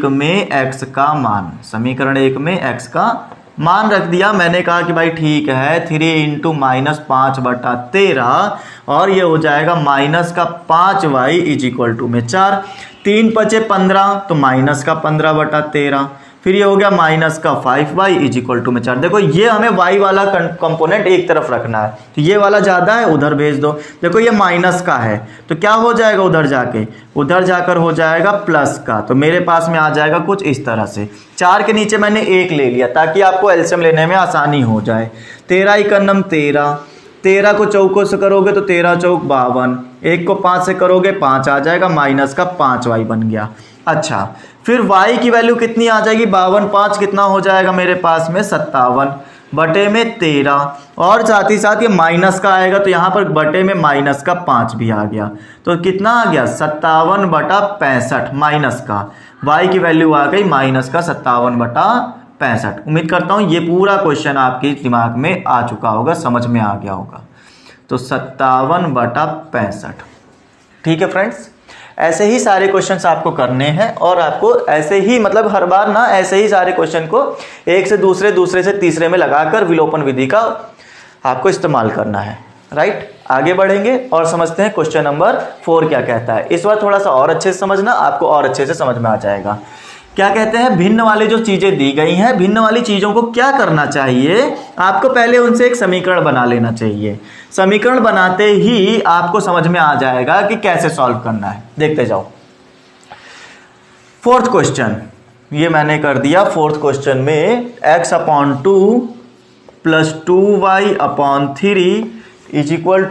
Speaker 1: में x का मान, समीकरण 1 में x का मान रख दिया। मैंने कहा कि भाई ठीक है, 3 × -5/13 और ये हो जाएगा माइनस का 5y = 4। 3 × 5 = 15 तो माइनस का 15/13। फिर ये हो गया माइनस का 5y = 4। देखो ये हमें y वाला कंपोनेंट एक तरफ रखना है, तो ये वाला ज़्यादा है उधर भेज दो। देखो ये माइनस का है तो क्या हो जाएगा, उधर जाकर हो जाएगा प्लस का। तो मेरे पास में आ जाएगा कुछ इस तरह से। 4 के नीचे मैंने 1 ले लिया ताकि आपको एलसीएम लेने में आसानी हो जाए। 13 × 13, 13 को चौकों से करोगे तो 13 चौक 52, 1 को 5 से करोगे 5 आ जाएगा, माइनस का 5y बन गया। अच्छा फिर y की वैल्यू कितनी आ जाएगी, 52 5 कितना हो जाएगा मेरे पास में 57/13, और साथ ही साथ ये माइनस का आएगा तो यहाँ पर बटे में माइनस का 5 भी आ गया। तो कितना आ गया 57/65 माइनस का। y की वैल्यू आ गई माइनस का 57/65। उम्मीद करता हूँ ये पूरा क्वेश्चन आपके दिमाग में आ चुका होगा, समझ में आ गया होगा। तो 57/65। ठीक है फ्रेंड्स, ऐसे ही सारे क्वेश्चंस आपको करने हैं और आपको ऐसे ही मतलब हर बार ना ऐसे ही सारे क्वेश्चन को एक से दूसरे, दूसरे से तीसरे में लगाकर विलोपन विधि का आपको इस्तेमाल करना है, राइट। आगे बढ़ेंगे और समझते हैं क्वेश्चन नंबर 4 क्या कहता है। इस बार थोड़ा सा और अच्छे से समझना, आपको और अच्छे से समझ में आ जाएगा। क्या कहते हैं, भिन्न वाली जो चीजें दी गई हैं, भिन्न वाली चीजों को क्या करना चाहिए, आपको पहले उनसे एक समीकरण बना लेना चाहिए। समीकरण बनाते ही आपको समझ में आ जाएगा कि कैसे सॉल्व करना है। देखते जाओ। 4th क्वेश्चन ये मैंने कर दिया। 4th क्वेश्चन में x/2 + 2y/3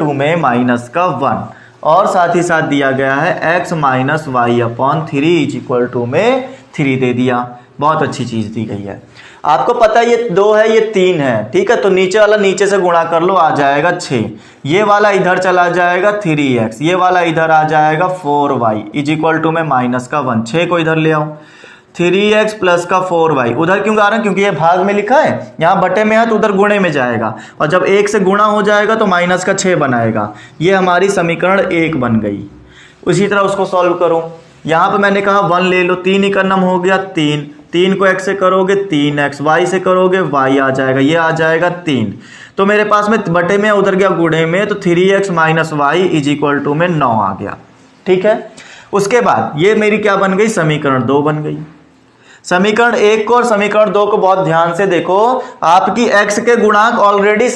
Speaker 1: = में माइनस का 1, और साथ ही साथ दिया गया है x - y/3 = में 3 दे दिया। बहुत अच्छी चीज दी गई है। आपको पता है ये 2 है, ये 3 है, ठीक है। तो नीचे वाला नीचे से गुणा कर लो, आ जाएगा 6। ये वाला इधर चला जाएगा 3x, ये वाला इधर आ जाएगा 4y = में माइनस का 1। 6 को इधर ले आओ, 3x + का 4y उधर क्यों आ रहा है, क्योंकि ये भाग में लिखा है, यहाँ बटे में है तो उधर गुणे में जाएगा, और जब 1 से गुणा हो जाएगा तो माइनस का 6 बनाएगा। ये हमारी समीकरण 1 बन गई। उसी तरह उसको सॉल्व करो। यहाँ पे मैंने कहा 1 ले लो, 3 का नम हो गया 3 को x से करोगे 3x, y से करोगे y आ जाएगा, ये आ जाएगा 3। तो मेरे पास में बटे में उधर गया गुणे में, तो 3x - y = में 9 आ गया। ठीक है, उसके बाद ये मेरी क्या बन गई, समीकरण 2 बन गई। समीकरण 1 को और समीकरण 2 को बहुत ध्यान से देखो। आपकी x के गुणांक ऑलरेडी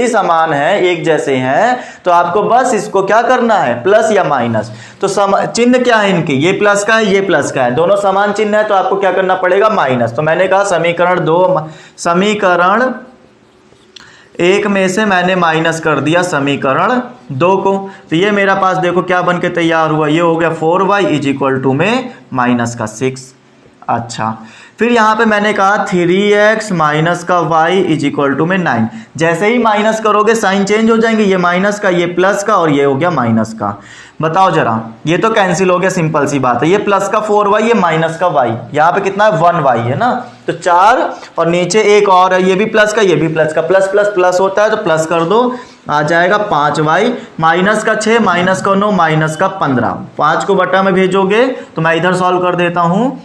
Speaker 1: समान है, एक जैसे हैं, तो आपको बस इसको क्या करना है, प्लस या माइनस। तो चिन्ह क्या है इनके, ये प्लस का है, ये प्लस का है, दोनों समान चिन्ह है, तो आपको क्या करना पड़ेगा, माइनस। तो मैंने कहा समीकरण 1 में से मैंने माइनस कर दिया समीकरण 2 को। तो ये मेरा पास देखो क्या बन के तैयार हुआ, ये हो गया 4y = में माइनस का 6। अच्छा, फिर यहाँ पे मैंने कहा 3x माइनस का y इज इक्वल टू में 9। जैसे ही माइनस करोगे साइन चेंज हो जाएंगे, ये माइनस का, ये प्लस का, और ये हो गया माइनस का। बताओ जरा, ये तो कैंसिल हो गया, सिंपल सी बात है। ये प्लस का 4y, ये माइनस का y, यहाँ पे कितना है 1y है ना, तो 4 और नीचे एक और है, ये भी प्लस का, ये भी प्लस का, प्लस प्लस प्लस होता है तो प्लस कर दो, आ जाएगा 5y, माइनस का 6, माइनस का 9, माइनस का 15। 5 को बटा में भेजोगे तो मैं इधर सॉल्व कर देता हूँ।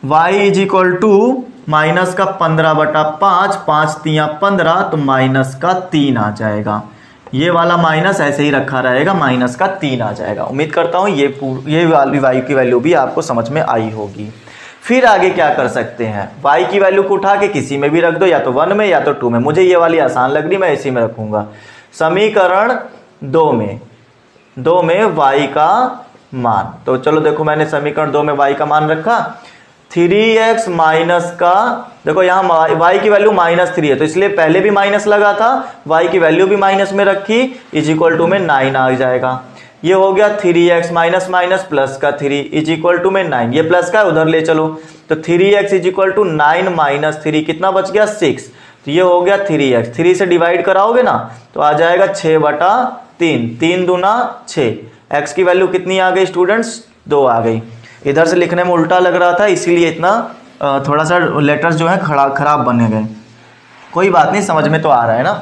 Speaker 1: y is equal to minus का 15 बटा 5, 5 तियाँ 15, तो माइनस का 3 आ जाएगा। ये वाला माइनस ऐसे ही रखा रहेगा, माइनस का 3 आ जाएगा। उम्मीद करता हूँ ये वाली y की वैल्यू भी आपको समझ में आई होगी। फिर आगे क्या कर सकते हैं, y की वैल्यू को उठा के किसी में भी रख दो, या तो 1 में या तो 2 में। मुझे ये वाली आसान लग रही, मैं इसी में रखूंगा। समीकरण 2 में y का मान, तो चलो देखो मैंने समीकरण 2 में y का मान रखा। 3x माइनस का, देखो यहाँ y की वैल्यू -3 है तो इसलिए पहले भी माइनस लगा था, y की वैल्यू भी माइनस में रखी, इज इक्वल टू में 9 आ जाएगा। ये हो गया 3x माइनस माइनस प्लस का 3 इज इक्वल टू में 9, ये प्लस का उधर ले चलो, तो 3x is equal to 9 minus 3 कितना बच गया 6, तो ये हो गया 3x। 3 से डिवाइड कराओगे ना तो आ जाएगा 6 बटा 3, 3 दूना 6। x की वैल्यू कितनी आ गई स्टूडेंट्स, 2 आ गई। इधर से लिखने में उल्टा लग रहा था, इसीलिए इतना थोड़ा सा लेटर्स जो है खराब बने गए। कोई बात नहीं, समझ में तो आ रहा है ना।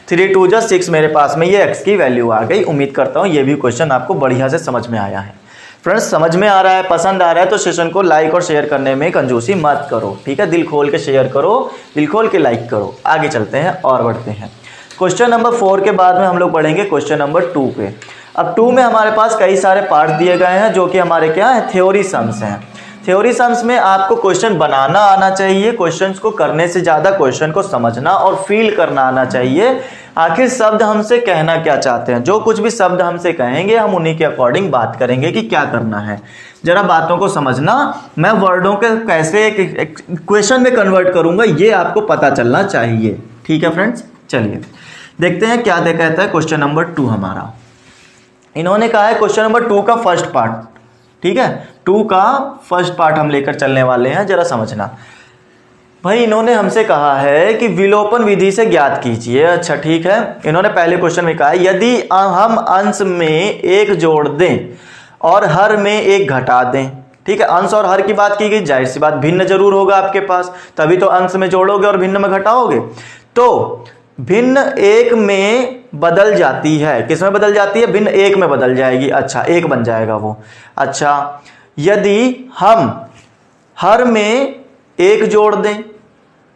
Speaker 1: 3 2 जा 6 मेरे पास में ये x की वैल्यू आ गई। उम्मीद करता हूँ ये भी क्वेश्चन आपको बढ़िया से समझ में आया है। फ्रेंड्स, समझ में आ रहा है, पसंद आ रहा है तो सेशन को लाइक और शेयर करने में कंजूसी मत करो, ठीक है। दिल खोल के शेयर करो, दिल खोल के लाइक करो। आगे चलते हैं और बढ़ते हैं। क्वेश्चन नंबर 4 के बाद में हम लोग पढ़ेंगे क्वेश्चन नंबर 2 पे। अब 2 में हमारे पास कई सारे पार्ट दिए गए हैं जो कि हमारे क्या है, थ्योरी सम्स हैं। थ्योरी सम्स में आपको क्वेश्चन बनाना आना चाहिए, क्वेश्चंस को करने से ज़्यादा क्वेश्चन को समझना और फील करना आना चाहिए। आखिर शब्द हमसे कहना क्या चाहते हैं, जो कुछ भी शब्द हमसे कहेंगे हम उन्हीं के अकॉर्डिंग बात करेंगे कि क्या करना है। जरा बातों को समझना, मैं वर्डों के कैसे क्वेश्चन में कन्वर्ट करूंगा ये आपको पता चलना चाहिए, ठीक है फ्रेंड्स। चलिए देखते हैं क्या कहता है क्वेश्चन नंबर 2 हमारा। इन्होंने कहा है क्वेश्चन नंबर 2 का फर्स्ट पार्ट, ठीक है, 2 का फर्स्ट पार्ट हम लेकर चलने वाले हैं, जरा समझना भाई। इन्होंने हमसे कहा है कि विलोपन विधि से ज्ञात कीजिए। अच्छा ठीक है, इन्होंने पहले क्वेश्चन में कहा यदि हम अंश में एक जोड़ दें और हर में एक घटा दें, ठीक है। अंश और हर की बात की गई, जाहिर सी बात भिन्न जरूर होगा आपके पास, तभी तो अंश में जोड़ोगे और भिन्न में घटाओगे। तो भिन्न एक में बदल जाती है, किस में बदल जाती है, भिन्न एक में बदल जाएगी। अच्छा, एक बन जाएगा वो। अच्छा, यदि हम हर में एक जोड़ दें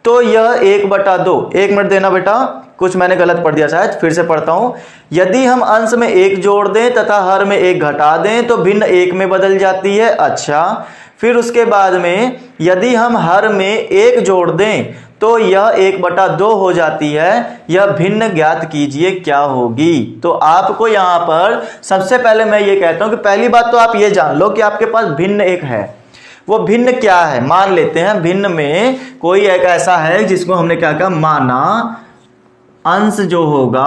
Speaker 1: तो यह 1/2, 1 मिनट देना बेटा, कुछ मैंने गलत पढ़ दिया शायद, फिर से पढ़ता हूं। यदि हम अंश में एक जोड़ दें तथा हर में एक घटा दें तो भिन्न एक में बदल जाती है। अच्छा, फिर उसके बाद में यदि हम हर में एक जोड़ दें तो यह 1/2 हो जाती है। यह भिन्न ज्ञात कीजिए क्या होगी। तो आपको यहां पर सबसे पहले मैं ये कहता हूं कि पहली बात तो आप ये जान लो कि आपके पास भिन्न एक है। वो भिन्न क्या है, मान लेते हैं भिन्न में कोई एक ऐसा है जिसको हमने क्या कहा, माना अंश जो होगा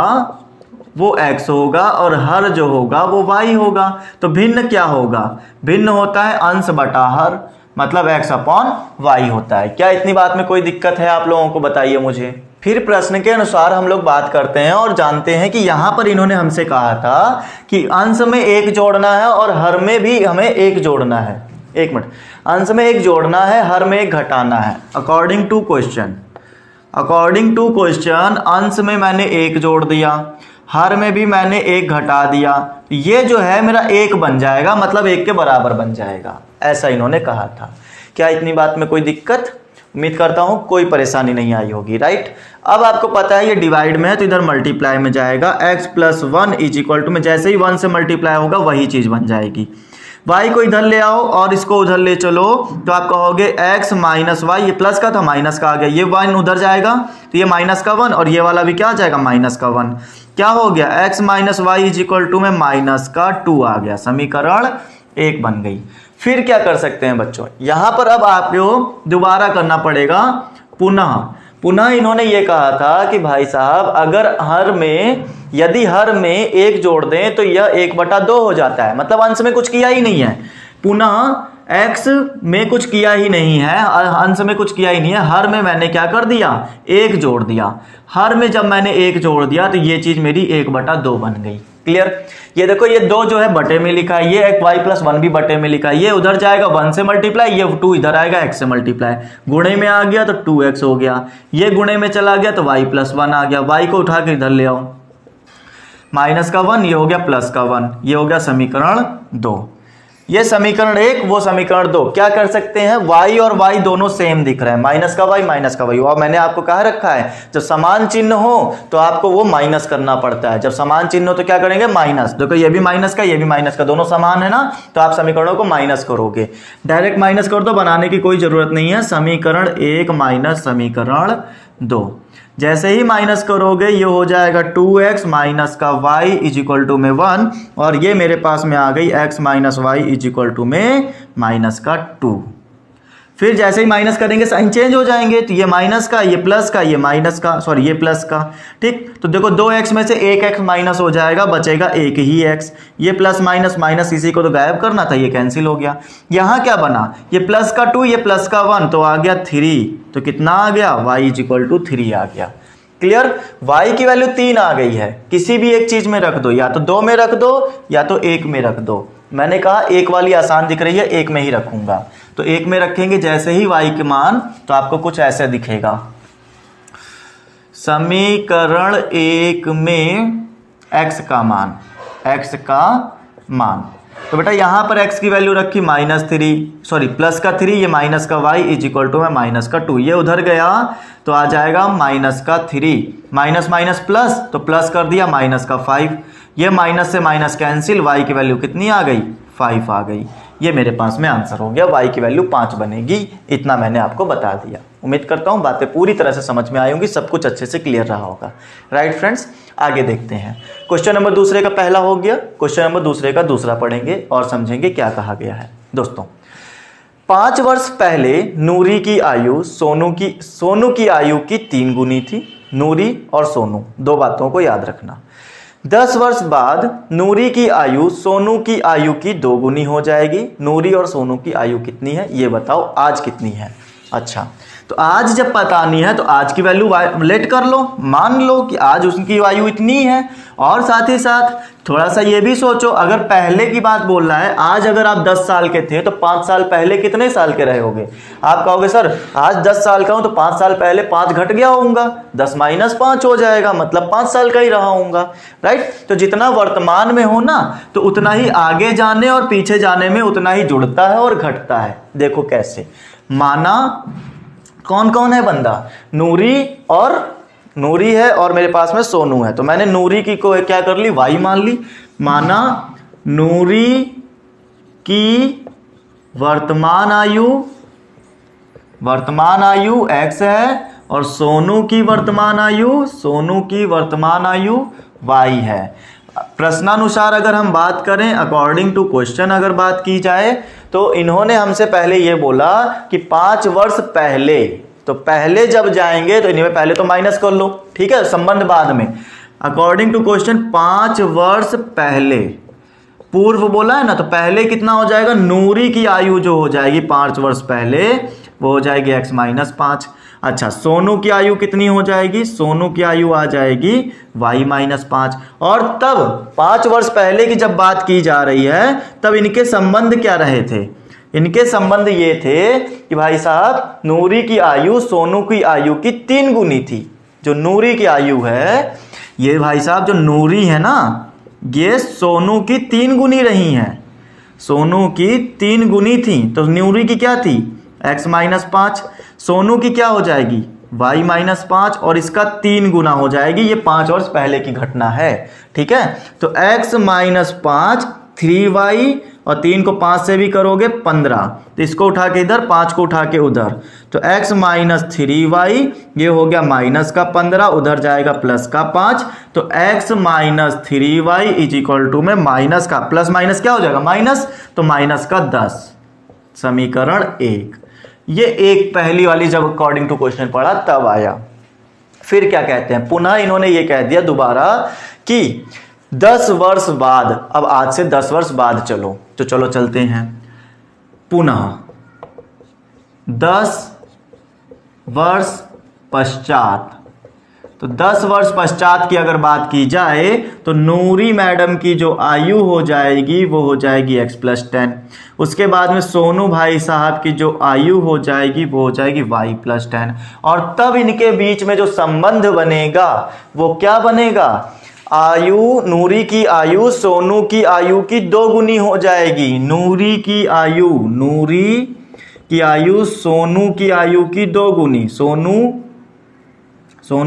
Speaker 1: वो x होगा और हर जो होगा वो y होगा। तो भिन्न क्या होगा, भिन्न होता है अंश बटा हर, मतलब x/y होता है। क्या इतनी बात में कोई दिक्कत है आप लोगों को, बताइए मुझे। फिर प्रश्न के अनुसार हम लोग बात करते हैं और जानते हैं कि यहां पर इन्होंने हमसे कहा था कि अंश में एक जोड़ना है और हर में भी हमें एक जोड़ना है। एक मिनट, अंश में एक जोड़ना है, हर में एक घटाना है। अकॉर्डिंग टू क्वेश्चन अंश में मैंने एक जोड़ दिया, हर में भी मैंने एक घटा दिया, ये जो है मेरा एक बन जाएगा, मतलब एक के बराबर बन जाएगा, ऐसा इन्होंने कहा था। क्या इतनी बात में कोई दिक्कत, उम्मीद करता हूं कोई परेशानी नहीं आई होगी, राइट। अब आपको पता है ये डिवाइड में है तो इधर मल्टीप्लाई में जाएगा। x+1 इज इक्वल टू में जैसे ही 1 से मल्टीप्लाई होगा वही चीज बन जाएगी। y को इधर ले आओ और इसको उधर ले चलो तो आप कहोगे x माइनस वाई, ये प्लस का था माइनस का आ गया, ये 1 उधर जाएगा तो ये माइनस का 1 और ये वाला भी क्या आ जाएगा, माइनस का 1। क्या हो गया, x minus y is equal to में माइनस का 2 आ गया, समीकरण 1 बन गई। फिर क्या कर सकते हैं बच्चों, यहां पर अब आपको दोबारा करना पड़ेगा पुनः इन्होंने ये कहा था कि भाई साहब अगर यदि हर में एक जोड़ दें तो यह 1/2 हो जाता है, मतलब अंश में कुछ किया ही नहीं है। पुनः x में कुछ किया ही नहीं है, अंश में कुछ किया ही नहीं है, हर में मैंने क्या कर दिया, 1 जोड़ दिया। हर में जब मैंने 1 जोड़ दिया तो ये चीज मेरी 1/2 बन गई। क्लियर। ये देखो ये 2 जो है बटे में लिखा है, ये एक y+1 भी बटे में लिखा है, ये उधर जाएगा 1 से मल्टीप्लाई, ये 2 इधर आएगा x से मल्टीप्लाई, गुणे में आ गया तो 2x हो गया, ये गुणे में चला गया तो y+1 आ गया, y को उठा के इधर ले आओ, -1 ये हो गया +1, ये हो गया समीकरण 2। ये समीकरण 1, वो समीकरण 2। क्या कर सकते हैं, y और y दोनों सेम दिख रहे हैं, -y और मैंने आपको कहा रखा है जब समान चिन्ह हो तो आपको वो माइनस करना पड़ता है, जब समान चिन्ह हो तो क्या करेंगे, माइनस। देखो ये भी माइनस का, ये भी माइनस का, दोनों समान है ना, तो आप समीकरणों को माइनस करोगे, डायरेक्ट माइनस कर दो, बनाने की कोई जरूरत नहीं है। समीकरण 1 माइनस समीकरण 2, जैसे ही माइनस करोगे ये हो जाएगा 2x माइनस का y इज इक्वल टू में 1, और ये मेरे पास में आ गई x minus y is equal to में माइनस का 2। फिर जैसे ही माइनस करेंगे साइन चेंज हो जाएंगे, तो ये माइनस का, ये प्लस का, ये माइनस का, सॉरी ये प्लस का। ठीक, तो देखो 2x में से 1x माइनस हो जाएगा, बचेगा 1 ही x। ये प्लस माइनस माइनस, इसी को तो गायब करना था, ये कैंसिल हो गया। यहाँ क्या बना, ये प्लस का 2, ये प्लस का 1, तो आ गया 3। तो कितना आ गया, y इज इक्वल टू 3 आ गया। क्लियर। y की वैल्यू 3 आ गई है, किसी भी एक चीज में रख दो, या तो 2 में रख दो या तो 1 में रख दो। मैंने कहा 1 वाली आसान दिख रही है, 1 में ही रखूंगा, तो 1 में रखेंगे जैसे ही y के मान, तो आपको कुछ ऐसे दिखेगा। समीकरण 1 में x का मान, तो बेटा यहां पर x की वैल्यू रखी प्लस का 3, ये माइनस का y इज इक्वल टू है माइनस का 2, ये उधर गया तो आ जाएगा माइनस का 3, माइनस माइनस प्लस, तो प्लस कर दिया माइनस का 5, ये माइनस से माइनस कैंसिल, y की वैल्यू कितनी आ गई, 5 आ गई। ये मेरे पास में आंसर हो गया, y की वैल्यू 5 बनेगी। इतना मैंने आपको बता दिया। उम्मीद करता हूँ बातें पूरी तरह से समझ में आई होंगी, सब कुछ अच्छे से क्लियर रहा होगा। राइट फ्रेंड्स, आगे देखते हैं। क्वेश्चन नंबर दूसरे का पहला हो गया, क्वेश्चन नंबर दूसरे का दूसरा पढ़ेंगे और समझेंगे क्या कहा गया है। दोस्तों, 5 वर्ष पहले नूरी की आयु सोनू की आयु की 3 गुनी थी। नूरी और सोनू, 2 बातों को याद रखना। 10 वर्ष बाद नूरी की आयु सोनू की आयु की 2 गुनी हो जाएगी। नूरी और सोनू की आयु कितनी है ये बताओ, आज कितनी है। अच्छा, तो आज जब पता नहीं है तो आज की वैल्यू लेट कर लो, मान लो कि आज उसकी आयु इतनी है। और साथ ही साथ थोड़ा सा ये भी सोचो, अगर पहले की बात बोल रहा है, आज अगर आप 10 साल के थे तो 5 साल पहले कितने साल के रहे होगे। आप कहोगे सर आज 10 साल का हूं तो 5 साल पहले 5 घट गया होऊंगा, 10 माइनस 5 हो जाएगा, मतलब 5 साल का ही रहा होऊंगा। राइट, तो जितना वर्तमान में हो ना, तो उतना ही आगे जाने और पीछे जाने में उतना ही जुड़ता है और घटता है। देखो कैसे, माना कौन कौन है बंदा, नूरी है और मेरे पास में सोनू है, तो मैंने नूरी की को क्या कर ली, y मान ली। माना नूरी की वर्तमान आयु x है और सोनू की वर्तमान आयु y है। प्रश्नानुसार अगर हम बात करें, अकॉर्डिंग टू क्वेश्चन अगर बात की जाए, तो इन्होंने हमसे पहले ये बोला कि 5 वर्ष पहले, तो पहले जब जाएंगे तो इन्हें पहले तो माइनस कर लो, ठीक है, संबंध बाद में। अकॉर्डिंग टू क्वेश्चन 5 वर्ष पहले, पूर्व बोला है ना, तो पहले कितना हो जाएगा, नूरी की आयु जो हो जाएगी 5 वर्ष पहले वो हो जाएगी x माइनस 5। अच्छा, सोनू की आयु कितनी हो जाएगी, सोनू की आयु आ जाएगी y माइनस 5। और तब 5 वर्ष पहले की जब बात की जा रही है, तब इनके संबंध क्या रहे थे, इनके संबंध ये थे कि भाई साहब नूरी की आयु सोनू की आयु की 3 गुनी थी। जो नूरी की आयु है, ये भाई साहब जो नूरी है ना, ये सोनू की 3 गुनी रही हैं, सोनू की 3 गुनी थी। तो नूरी की क्या थी, x माइनस 5, सोनू की क्या हो जाएगी, y माइनस 5, और इसका 3 गुना हो जाएगी। ये 5 वर्ष पहले की घटना है, ठीक है। तो x माइनस 5 3y, और 3 को 5 से भी करोगे 15, तो इसको उठा के इधर, 5 को उठा के उधर, तो x माइनस 3y ये हो गया माइनस का 15, उधर जाएगा प्लस का 5, तो x minus 3y is equal to में माइनस का प्लस माइनस क्या हो जाएगा, माइनस, तो माइनस का 10। समीकरण 1, ये एक पहली वाली जब अकॉर्डिंग टू क्वेश्चन पढ़ा तब आया। फिर क्या कहते हैं, पुनः इन्होंने ये कह दिया दोबारा कि 10 वर्ष बाद, अब आज से 10 वर्ष बाद चलो, तो चलो चलते हैं। पुनः 10 वर्ष पश्चात। तो 10 वर्ष पश्चात की अगर बात की जाए तो नूरी मैडम की जो आयु हो जाएगी वो हो जाएगी x+10। उसके बाद में सोनू भाई साहब की जो आयु हो जाएगी वो हो जाएगी y+10। और तब इनके बीच में जो संबंध बनेगा वो क्या बनेगा, आयु, नूरी की आयु सोनू की आयु की 2 गुनी हो जाएगी। नूरी की आयु सोनू की आयु की 2 गुनी, सोनू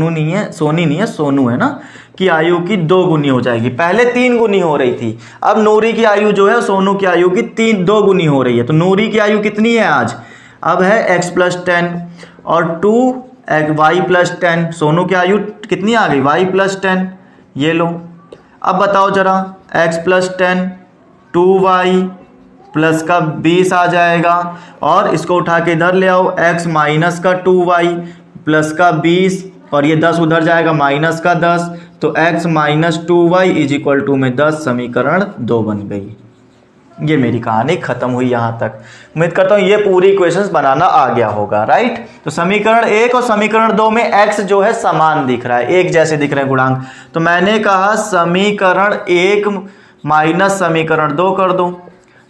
Speaker 1: नहीं है, सोनी नहीं है, सोनू है ना, की आयु की 2 गुनी हो जाएगी। पहले 3 गुनी हो रही थी, अब नूरी की आयु जो है सोनू की आयु की 2 गुनी हो रही है। तो नूरी की आयु कितनी है आज, अब है x+10 और 2y+10। सोनू की आयु कितनी आ गई, y+10। ये लो, अब बताओ जरा, x+10 2y प्लस का 20 आ जाएगा, और इसको उठा के इधर ले आओ, x माइनस का 2y प्लस का 20, और ये 10 उधर जाएगा माइनस का 10, तो x minus 2y is equal to में 10, समीकरण 2 बन गई। ये मेरी कहानी खत्म हुई यहाँ तक। उम्मीद करता हूँ ये पूरी इक्वेशंस बनाना आ गया होगा, राइट। तो समीकरण 1 और समीकरण 2 में x जो है समान दिख रहा है, एक जैसे दिख रहे हैं गुणांक। तो मैंने कहा समीकरण 1 माइनस समीकरण 2 कर दो,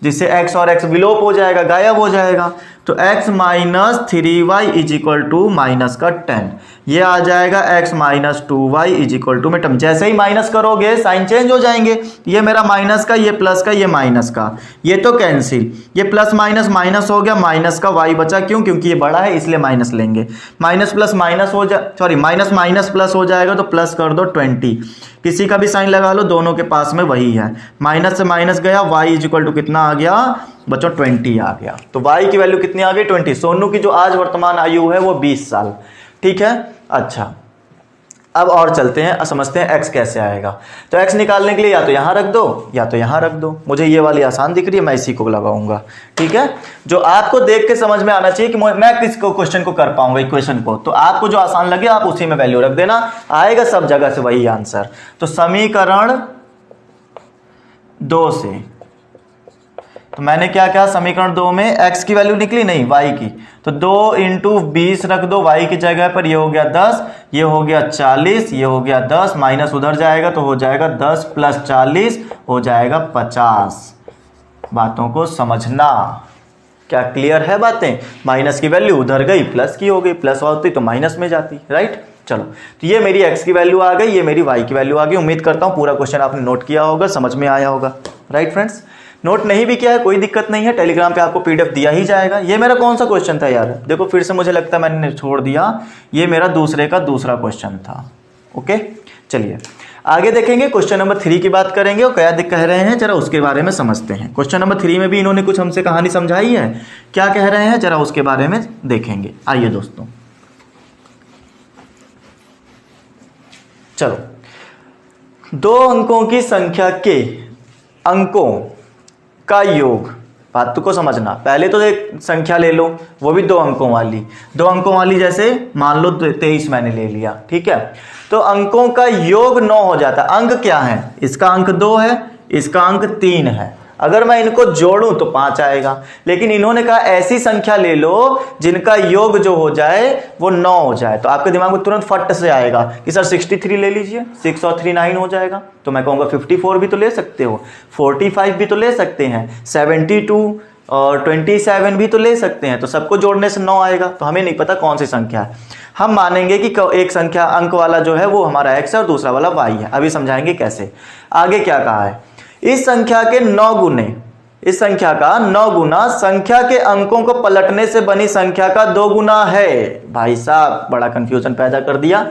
Speaker 1: जिससे x और x विलोप हो जाएगा, गायब हो जाएगा। तो x minus 3y is equal to minus का 10, ये आ जाएगा x minus 2y is equal to में टर्म। जैसे ही माइनस करोगे साइन चेंज हो जाएंगे, ये मेरा माइनस का, ये प्लस का, ये माइनस का, ये तो कैंसिल, ये प्लस माइनस माइनस हो गया, माइनस का y बचा, क्यों, क्योंकि ये बड़ा है इसलिए माइनस लेंगे। माइनस प्लस माइनस हो जाए, सॉरी माइनस माइनस प्लस हो जाएगा, तो प्लस कर दो 20, किसी का भी साइन लगा लो, दोनों के पास में वही है। माइनस से माइनस गया, y इज इक्वल टू कितना आ गया बच्चों, 20 आ गया। तो y की वैल्यू कितनी आ गई, 20। सोनू की जो आज वर्तमान आयु है वो 20 साल, ठीक है। अच्छा, अब और चलते हैं, समझते हैं x कैसे आएगा। तो x निकालने के लिए या तो यहाँ रख दो या तो यहाँ रख दो। मुझे ये वाली आसान दिख रही है, मैं इसी को लगाऊंगा, ठीक है। जो आपको देख के समझ में आना चाहिए कि मैं किसको क्वेश्चन को कर पाऊंगा, इक्वेशन को। तो आपको जो आसान लगे आप उसी में वैल्यू रख देना, आएगा सब जगह से वही आंसर। तो समीकरण 2 से तो मैंने क्या कहा, समीकरण 2 में x की वैल्यू निकली नहीं, y की, तो 2 इंटू 20 रख दो y की जगह पर, ये हो गया 10, ये हो गया 40, ये हो गया 10, माइनस उधर जाएगा तो हो जाएगा 10 प्लस 40 हो जाएगा 50। बातों को समझना, क्या क्लियर है बातें। माइनस की वैल्यू उधर गई, प्लस की हो गई, प्लस होती तो माइनस में जाती, राइट। चलो, तो ये मेरी x की वैल्यू आ गई, ये मेरी y की वैल्यू आ गई। उम्मीद करता हूँ पूरा क्वेश्चन आपने नोट किया होगा, समझ में आया होगा, राइट फ्रेंड्स। नोट नहीं भी किया है कोई दिक्कत नहीं है, टेलीग्राम पे आपको पीडीएफ दिया ही जाएगा। ये मेरा कौन सा क्वेश्चन था यार, देखो फिर से मुझे लगता है मैंने छोड़ दिया, ये मेरा दूसरे का दूसरा क्वेश्चन था। ओके, चलिए आगे देखेंगे, क्वेश्चन नंबर 3 की बात करेंगे और क्या कह रहे हैं जरा उसके बारे में समझते हैं। क्वेश्चन नंबर 3 में भी इन्होंने कुछ हमसे कहानी समझाई है, क्या कह रहे हैं जरा उसके बारे में देखेंगे। आइए दोस्तों, चलो, 2 अंकों की संख्या के अंकों का योग, बात को समझना। पहले तो एक संख्या ले लो, वो भी 2 अंकों वाली, 2 अंकों वाली, जैसे मान लो 23 मैंने ले लिया, ठीक है। तो अंकों का योग 9 हो जाता है। अंक क्या है, इसका अंक 2 है, इसका अंक 3 है। अगर मैं इनको जोड़ूं तो 5 आएगा, लेकिन इन्होंने कहा ऐसी संख्या ले लो जिनका योग जो हो जाए वो 9 हो जाए। तो आपके दिमाग में तुरंत फट से आएगा कि सर 63 ले लीजिए, 6 और 3 9 हो जाएगा। तो मैं कहूँगा 54 भी तो ले सकते हो, 45 भी तो ले सकते हैं, 72 और 27 भी तो ले सकते हैं। तो सबको जोड़ने से 9 आएगा। तो हमें नहीं पता कौन सी संख्या है, हम मानेंगे कि एक संख्या अंक वाला जो है वो हमारा x है और दूसरा वाला y है। अभी समझाएंगे कैसे। आगे क्या कहा है, इस संख्या के 9 गुने, इस संख्या का 9 गुना संख्या के अंकों को पलटने से बनी संख्या का 2 गुना है। भाई साहब बड़ा कंफ्यूजन पैदा कर दिया।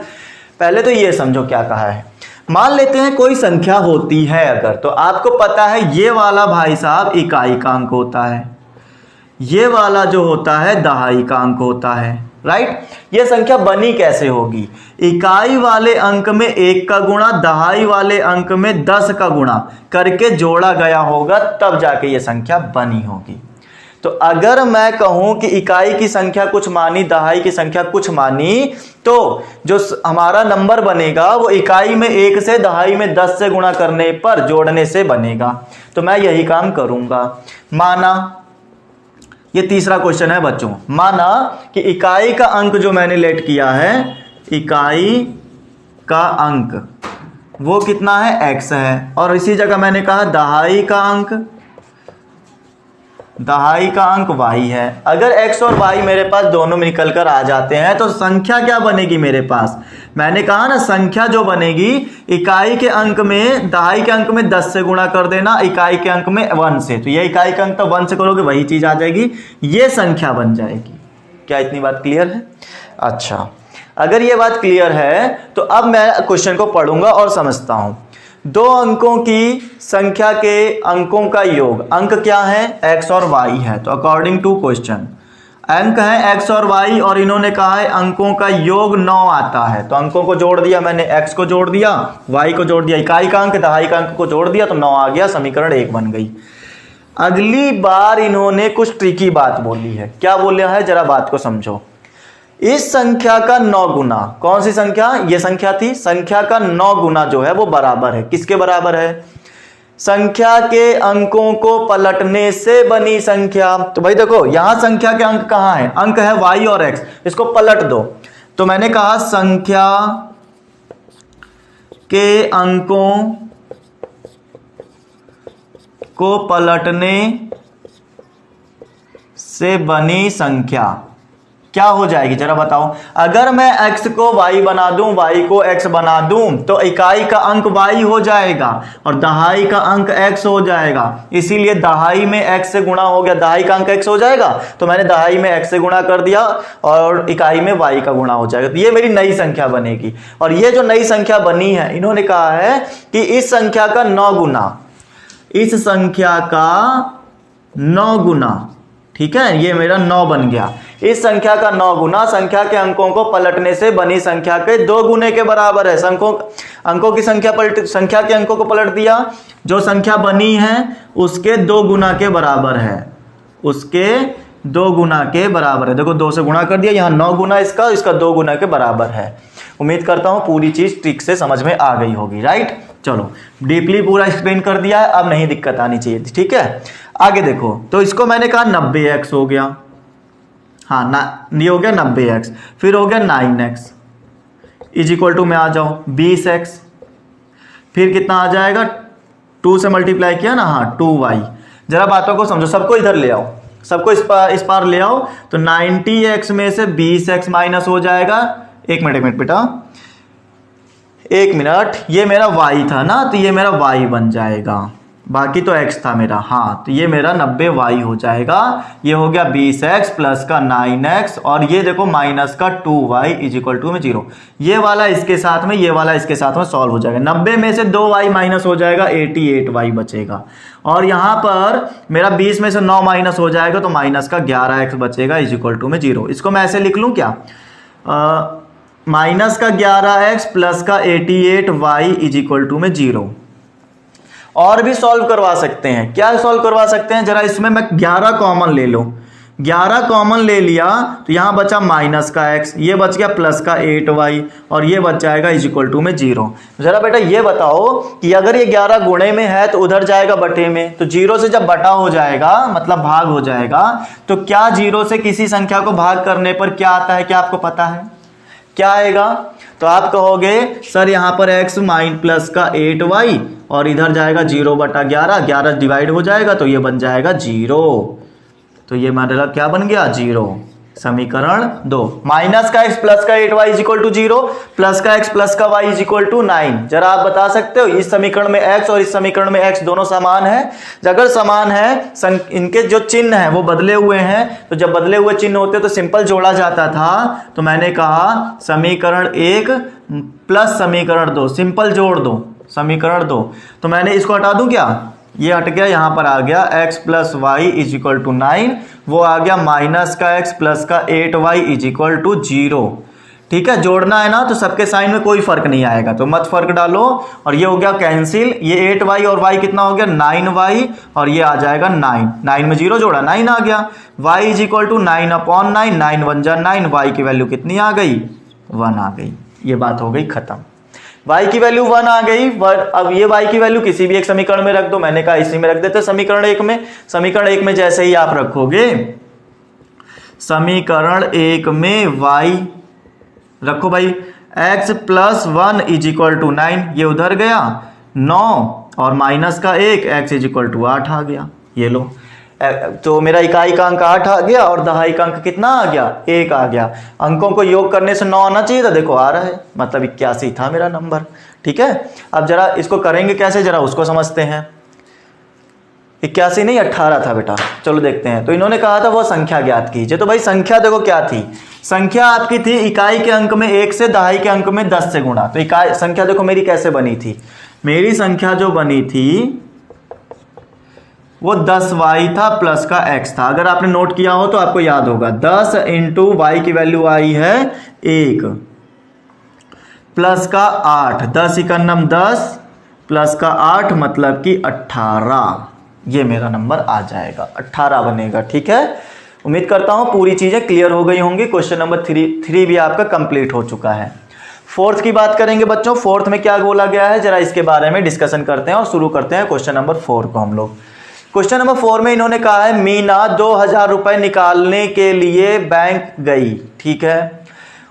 Speaker 1: पहले तो ये समझो क्या कहा है। मान लेते हैं कोई संख्या होती है अगर, तो आपको पता है ये वाला भाई साहब इकाई का अंक होता है, ये वाला जो होता है दहाई का अंक होता है, राइट। ये संख्या बनी कैसे होगी, इकाई वाले अंक में 1 का गुणा, दहाई वाले अंक में 10 का गुणा करके जोड़ा गया होगा, तब जाके ये संख्या बनी होगी। तो अगर मैं कहूं कि इकाई की संख्या कुछ मानी, दहाई की संख्या कुछ मानी, तो जो हमारा नंबर बनेगा वो इकाई में 1 से, दहाई में 10 से गुणा करने पर जोड़ने से बनेगा। तो मैं यही काम करूंगा। माना ये तीसरा क्वेश्चन है बच्चों। माना कि इकाई का अंक जो मैंने लेट किया है, इकाई का अंक वो कितना है, x है, और इसी जगह मैंने कहा दहाई का अंक y है। अगर x और y मेरे पास दोनों में निकल कर आ जाते हैं तो संख्या क्या बनेगी मेरे पास, मैंने कहा ना संख्या जो बनेगी इकाई के अंक में, दहाई के अंक में 10 से गुणा कर देना, इकाई के अंक में 1 से, तो ये इकाई का अंक तो 1 से करोगे वही चीज आ जाएगी, ये संख्या बन जाएगी। क्या इतनी बात क्लियर है? अच्छा, अगर ये बात क्लियर है तो अब मैं क्वेश्चन को पढ़ूंगा और समझता हूं। दो अंकों की संख्या के अंकों का योग, अंक क्या है, x और y है, तो अकॉर्डिंग टू क्वेश्चन अंक है x और y, और इन्होंने कहा है अंकों का योग 9 आता है, तो अंकों को जोड़ दिया मैंने, x को जोड़ दिया, y को जोड़ दिया, इकाई का अंक दहाई का अंक को जोड़ दिया तो 9 आ गया, समीकरण 1 बन गई। अगली बार इन्होंने कुछ ट्रिकी बात बोली है। क्या बोला है, जरा बात को समझो। इस संख्या का 9 गुना, कौन सी संख्या, ये संख्या थी, संख्या का 9 गुना जो है वो बराबर है, किसके बराबर है, संख्या के अंकों को पलटने से बनी संख्या। तो भाई देखो यहां संख्या के अंक कहां है, अंक है y और x, इसको पलट दो। तो मैंने कहा संख्या के अंकों को पलटने से बनी संख्या क्या हो जाएगी, जरा बताओ। अगर मैं x को y बना दूं, y को x बना दूं, तो इकाई का अंक y हो जाएगा और दहाई का अंक x हो जाएगा, इसीलिए दहाई में x से गुणा हो गया, दहाई का अंक x हो जाएगा, तो मैंने दहाई में x से गुणा कर दिया और इकाई में y का गुणा हो जाएगा, तो ये मेरी नई संख्या बनेगी। और ये जो नई संख्या बनी है, इन्होंने कहा है कि इस संख्या का 9 गुना, इस संख्या का 9 गुना, ठीक है, ये मेरा 9 बन गया, इस संख्या का 9 गुना संख्या के अंकों को पलटने से बनी संख्या के 2 गुने के बराबर है। अंकों की संख्या संख्या के अंकों को पलट दिया, जो संख्या बनी है उसके 2 गुना के बराबर है, उसके 2 गुना के बराबर है। देखो 2 से गुणा कर दिया, यहाँ 9 गुना इसका 2 गुना के बराबर है। उम्मीद करता हूं पूरी चीज ट्रिक से समझ में आ गई होगी, राइट। चलो डीपली पूरा एक्सप्लेन कर दिया है, अब नहीं दिक्कत आनी चाहिए, ठीक है। आगे देखो, तो इसको मैंने कहा 90x हो गया, हाँ ना, ये हो गया 90x, फिर हो गया 9x इज इक्वल टू में आ जाओ 20x, फिर कितना आ जाएगा, 2 से मल्टीप्लाई किया ना, हाँ 2y। जरा बातों को समझो, सबको इधर ले आओ, सबको इस पार ले आओ, तो 90x में से 20x माइनस हो जाएगा, एक मिनट बेटा, एक मिनट, ये मेरा y था ना, तो ये मेरा y बन जाएगा, बाकी तो x था मेरा, हाँ, तो ये मेरा 90y हो जाएगा, ये हो गया 20x प्लस का 9x, और ये देखो माइनस का 2y इज इक्वल टू में 0। ये वाला इसके साथ में, ये वाला इसके साथ में सॉल्व हो जाएगा, 90 में से 2y माइनस हो जाएगा, 88y बचेगा, और यहाँ पर मेरा 20 में से 9 माइनस हो जाएगा, तो माइनस का 11x बचेगा इज इक्वल टू में 0। इसको मैं ऐसे लिख लूँ क्या, माइनस का 11x प्लस का 88y इज इक्वल टू में 0। और भी सॉल्व करवा सकते हैं, क्या सॉल्व करवा सकते हैं, जरा इसमें मैं 11 कॉमन ले लो, 11 कॉमन ले लिया तो यहां बचा माइनस का x, ये बच गया प्लस का 8y, और ये बच जाएगा इज इक्वल टू में 0। जरा बेटा ये बताओ कि अगर ये 11 गुणे में है तो उधर जाएगा बटे में, तो 0 से जब बटा हो जाएगा मतलब भाग हो जाएगा, तो क्या 0 से किसी संख्या को भाग करने पर क्या आता है, क्या आपको पता है क्या आएगा? तो आप कहोगे सर यहाँ पर x माइन प्लस का 8y और इधर जाएगा 0/11, 11 डिवाइड हो जाएगा तो ये बन जाएगा 0। तो ये मतलब क्या बन गया 0। समीकरण 2, माइनस का x प्लस का 8y is equal to 0, plus का x प्लस का y इज इक्वल टू 9। जरा आप बता सकते हो इस समीकरण में x और इस समीकरण में x दोनों समान है? अगर समान है, इनके जो चिन्ह है वो बदले हुए हैं, तो जब बदले हुए चिन्ह होते तो सिंपल जोड़ा जाता था। तो मैंने कहा समीकरण 1 प्लस समीकरण 2 सिंपल जोड़ दो, समीकरण 2। तो मैंने इसको हटा दूं क्या, ये हट गया, यहाँ पर आ गया x plus y is equal to 9, वो आ गया माइनस का x प्लस का 8y इज इक्वल टू 0। ठीक है, जोड़ना है ना तो सबके साइन में कोई फर्क नहीं आएगा, तो मत फर्क डालो, और ये हो गया कैंसिल, ये 8y और y कितना हो गया 9y, और ये आ जाएगा 9, 9 में 0 जोड़ा 9 आ गया, y इज इक्वल टू 9/9, 9 1 जा 9, y की वैल्यू कितनी आ गई 1 आ गई। ये बात हो गई खत्म, y की वैल्यू 1 आ गई। अब ये y की वैल्यू किसी भी एक समीकरण में रख दो, मैंने कहा इसी में रख देते समीकरण 1 में। समीकरण 1 में जैसे ही आप रखोगे समीकरण 1 में y रखो भाई, x plus 1 is equal to 9, ये उधर गया 9 और माइनस का 1, x इज इक्वल टू 8 आ गया। ये लो, तो मेरा इकाई का अंक 8 आ गया और दहाई का अंक कितना आ गया, 1 आ गया। अंकों को योग करने से 9 आना चाहिए था, देखो आ रहा है, मतलब 81 था मेरा नंबर। ठीक है, अब जरा इसको करेंगे कैसे, जरा उसको समझते हैं। 81 नहीं 18 था बेटा, चलो देखते हैं। तो इन्होंने कहा था वो संख्या ज्ञात कीजिए, तो भाई संख्या देखो क्या थी, संख्या आपकी थी इकाई के अंक में 1 से, दहाई के अंक में 10 से गुणा। तो इकाई संख्या देखो मेरी कैसे बनी थी, मेरी संख्या जो बनी थी वो 10y था प्लस का x था। अगर आपने नोट किया हो तो आपको याद होगा, 10 इंटू वाई की वैल्यू आई है 1 प्लस का 8, 10 इकन्नम 10 प्लस का 8 मतलब कि 18, ये मेरा नंबर आ जाएगा, 18 बनेगा। ठीक है, उम्मीद करता हूं पूरी चीजें क्लियर हो गई होंगी। क्वेश्चन नंबर 3 भी आपका कंप्लीट हो चुका है। फोर्थ की बात करेंगे बच्चों, फोर्थ में क्या बोला गया है जरा इसके बारे में डिस्कशन करते हैं और शुरू करते हैं क्वेश्चन नंबर 4 को हम लोग। क्वेश्चन नंबर 4 में इन्होंने कहा है मीना 2000 रुपए निकालने के लिए बैंक गई। ठीक है,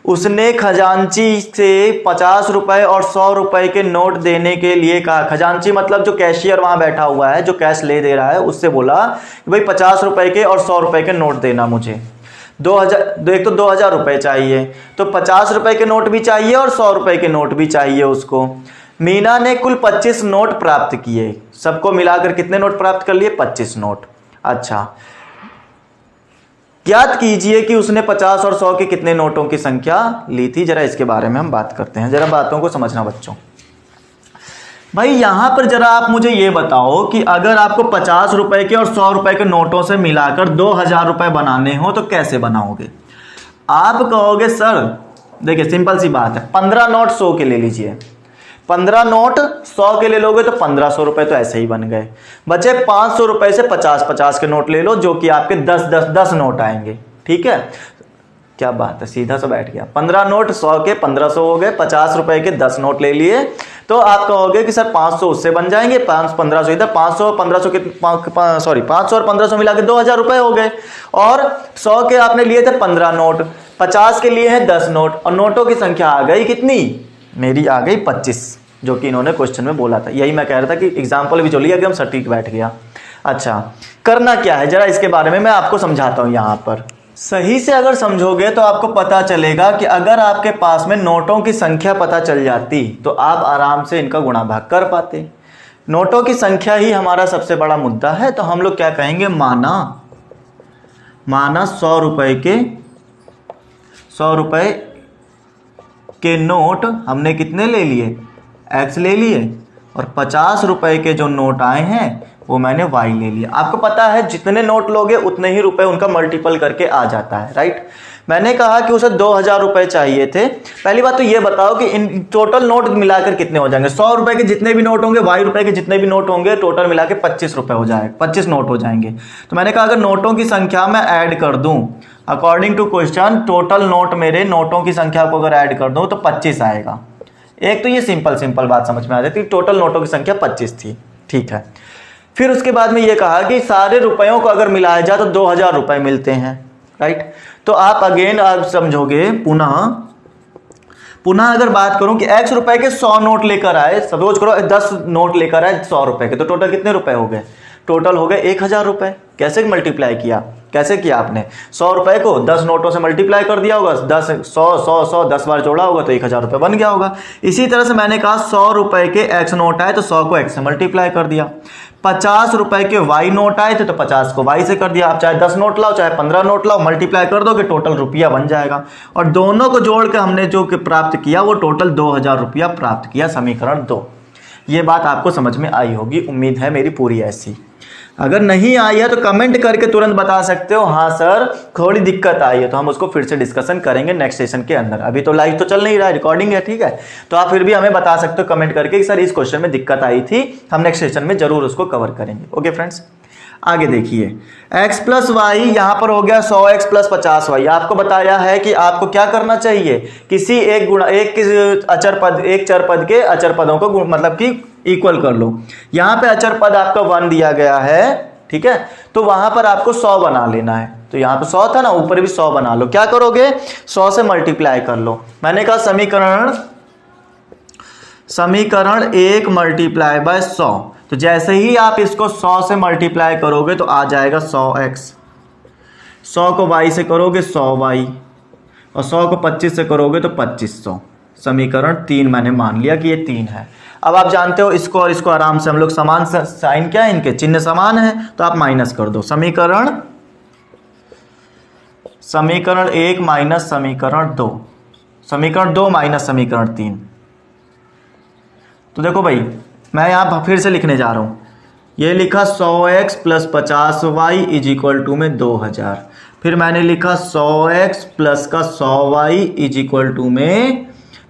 Speaker 1: उसने खजांची से 50 रुपए और 100 रुपए के नोट देने के लिए कहा। खजांची मतलब जो कैशियर वहां बैठा हुआ है, जो कैश ले दे रहा है, उससे बोला कि भाई 50 रुपए के और 100 रुपए के नोट देना मुझे। 2000, एक तो 2000 रुपए चाहिए, तो 50 रुपए के नोट भी चाहिए और 100 रुपए के नोट भी चाहिए उसको। मीना ने कुल 25 नोट प्राप्त किए, सबको मिलाकर कितने नोट प्राप्त कर लिए, 25 नोट। अच्छा, ज्ञात कीजिए कि उसने 50 और 100 के कितने नोटों की संख्या ली थी। जरा इसके बारे में हम बात करते हैं, जरा बातों को समझना बच्चों। भाई यहां पर जरा आप मुझे ये बताओ कि अगर आपको 50 रुपए के और 100 रुपए के नोटों से मिलाकर 2000 रुपए बनाने हो तो कैसे बनाओगे। आप कहोगे सर देखिए सिंपल सी बात है, 15 नोट 100 के ले लीजिए, 15 नोट 100 के ले लोगे तो 1500 रुपए तो ऐसे ही बन गए। बचे 500 रुपए से 50-50 के नोट ले लो, जो कि आपके 10 नोट आएंगे। ठीक है, क्या बात है, सीधा सा बैठ गया। 15 नोट 100 के 1500 हो गए, 50 रुपए के 10 नोट ले लिए, तो आप कहोगे कि सर 500 उससे बन जाएंगे, 1500 इधर, 500 1500 के 500 और 1500 मिला के 2000 रुपए हो गए। और 100 के आपने लिए थे 15 नोट, 50 के लिए हैं 10 नोट, और नोटों की संख्या आ गई कितनी, मेरी आ गई 25, जो कि इन्होंने क्वेश्चन में बोला था। यही मैं कह रहा था कि एग्जाम्पल भी जो लिया एकदम सटीक बैठ गया। अच्छा, करना क्या है जरा इसके बारे में मैं आपको समझाता हूं। यहां पर सही से अगर समझोगे तो आपको पता चलेगा कि अगर आपके पास में नोटों की संख्या पता चल जाती तो आप आराम से इनका गुणा भाग कर पाते। नोटों की संख्या ही हमारा सबसे बड़ा मुद्दा है, तो हम लोग क्या कहेंगे, माना 100 रुपए के नोट हमने कितने ले लिए, x ले लिए, और 50 रुपए के जो नोट आए हैं वो मैंने y ले लिया। आपको पता है जितने नोट लोगे उतने ही रुपए उनका मल्टीपल करके आ जाता है, राइट। मैंने कहा कि उसे 2000 रुपए चाहिए थे। पहली बात तो ये बताओ कि इन टोटल नोट मिलाकर कितने हो जाएंगे। 100 रुपए के जितने भी नोट होंगे, y रुपए के जितने भी नोट होंगे, टोटल मिला के 25 रुपए हो जाएगा, 25 नोट हो जाएंगे। तो मैंने कहा अगर नोटों की संख्या में ऐड कर दूं, according to question total note, मेरे नोटों की संख्या को अगर ऐड कर दूं तो 25 आएगा। एक तो ये सिंपल बात समझ में आ जाती, टोटल नोटों की संख्या 25 थी। ठीक है, फिर उसके बाद में ये कहा कि सारे रुपयों को अगर मिलाया जाए तो 2000 रुपए मिलते हैं, राइट। तो आप अगेन आप समझोगे, पुनः अगर बात करूं कि x रुपए के 100 नोट लेकर आए, सपोज करो 10 नोट लेकर आए 100 रुपए के, तो टोटल कितने रुपए हो गए, टोटल हो गए 1000 रुपए। कैसे मल्टीप्लाई किया, कैसे किया आपने, 100 रुपए को 10 नोटों से मल्टीप्लाई कर दिया होगा, 10 100 10 बार जोड़ा होगा तो 1000 रुपए बन गया होगा। इसी तरह से मैंने कहा 100 रुपए के x नोट आए तो 100 को x से मल्टीप्लाई कर दिया, 50 रुपए के y नोट आए थे तो 50 को y से कर दिया। आप चाहे 10 नोट लाओ चाहे 15 नोट लाओ, मल्टीप्लाई कर दोगे टोटल रुपया बन जाएगा। और दोनों को जोड़ के हमने जो प्राप्त किया वो टोटल 2000 रुपया प्राप्त किया, समीकरण 2। ये बात आपको समझ में आई होगी, उम्मीद है मेरी पूरी ऐसी। अगर नहीं आई है तो कमेंट करके तुरंत बता सकते हो, हाँ सर थोड़ी दिक्कत आई है, तो हम उसको फिर से डिस्कशन करेंगे नेक्स्ट सेशन के अंदर। अभी तो लाइव तो चल नहीं रहा है, रिकॉर्डिंग है, ठीक है। तो आप फिर भी हमें बता सकते हो कमेंट करके कि सर इस क्वेश्चन में दिक्कत आई थी, हम नेक्स्ट सेशन में जरूर उसको कवर करेंगे। ओके फ्रेंड्स, आगे देखिए, x प्लस वाई यहां पर हो गया 100x प्लस 50y। आपको बताया है कि आपको क्या करना चाहिए, किसी एक अचर पद, एक चर पद के अचर पदों को मतलब कि इक्वल कर लो। यहां पे अचर पद आपका 1 दिया गया है, ठीक है। तो वहां पर आपको 100 बना लेना है, तो यहाँ पे 100 था ना, ऊपर भी 100 बना लो। क्या करोगे, 100 से मल्टीप्लाई कर लो। मैंने कहा समीकरण 1 मल्टीप्लाई बाय 100, तो जैसे ही आप इसको 100 से मल्टीप्लाई करोगे तो आ जाएगा 100x, 100 को y से करोगे 100y, और 100 को 25 से करोगे तो 2500। समीकरण 3 मैंने मान लिया कि ये 3 है। अब आप जानते हो इसको और इसको आराम से हम लोग समान साइन, क्या है इनके चिन्ह समान है, तो आप माइनस कर दो। समीकरण 1 माइनस समीकरण 2, समीकरण 2 माइनस समीकरण 3। तो देखो भाई मैं यहाँ फिर से लिखने जा रहा हूँ, ये लिखा 100x plus 50y is equal to में 2000, फिर मैंने लिखा 100x प्लस का 100y इज इक्वल टू में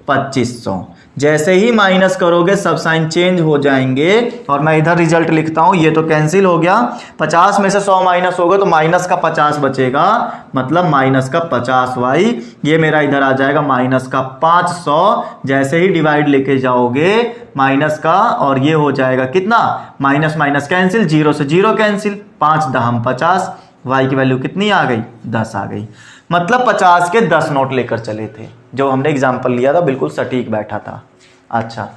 Speaker 1: 2500। जैसे ही माइनस करोगे सब साइन चेंज हो जाएंगे, और मैं इधर रिजल्ट लिखता हूं, ये तो कैंसिल हो गया, 50 में से 100 माइनस होगा तो माइनस का 50 बचेगा, मतलब माइनस का 50y, ये मेरा इधर आ जाएगा माइनस का 500। जैसे ही डिवाइड लेके जाओगे माइनस का, और ये हो जाएगा कितना, माइनस माइनस कैंसिल, 0 से 0 कैंसिल, 5 दहम 50, y की वैल्यू कितनी आ गई, 10 आ गई। मतलब 50 के 10 नोट लेकर चले थे, जो हमने एग्जाम्पल लिया था बिल्कुल सटीक बैठा था। अच्छा,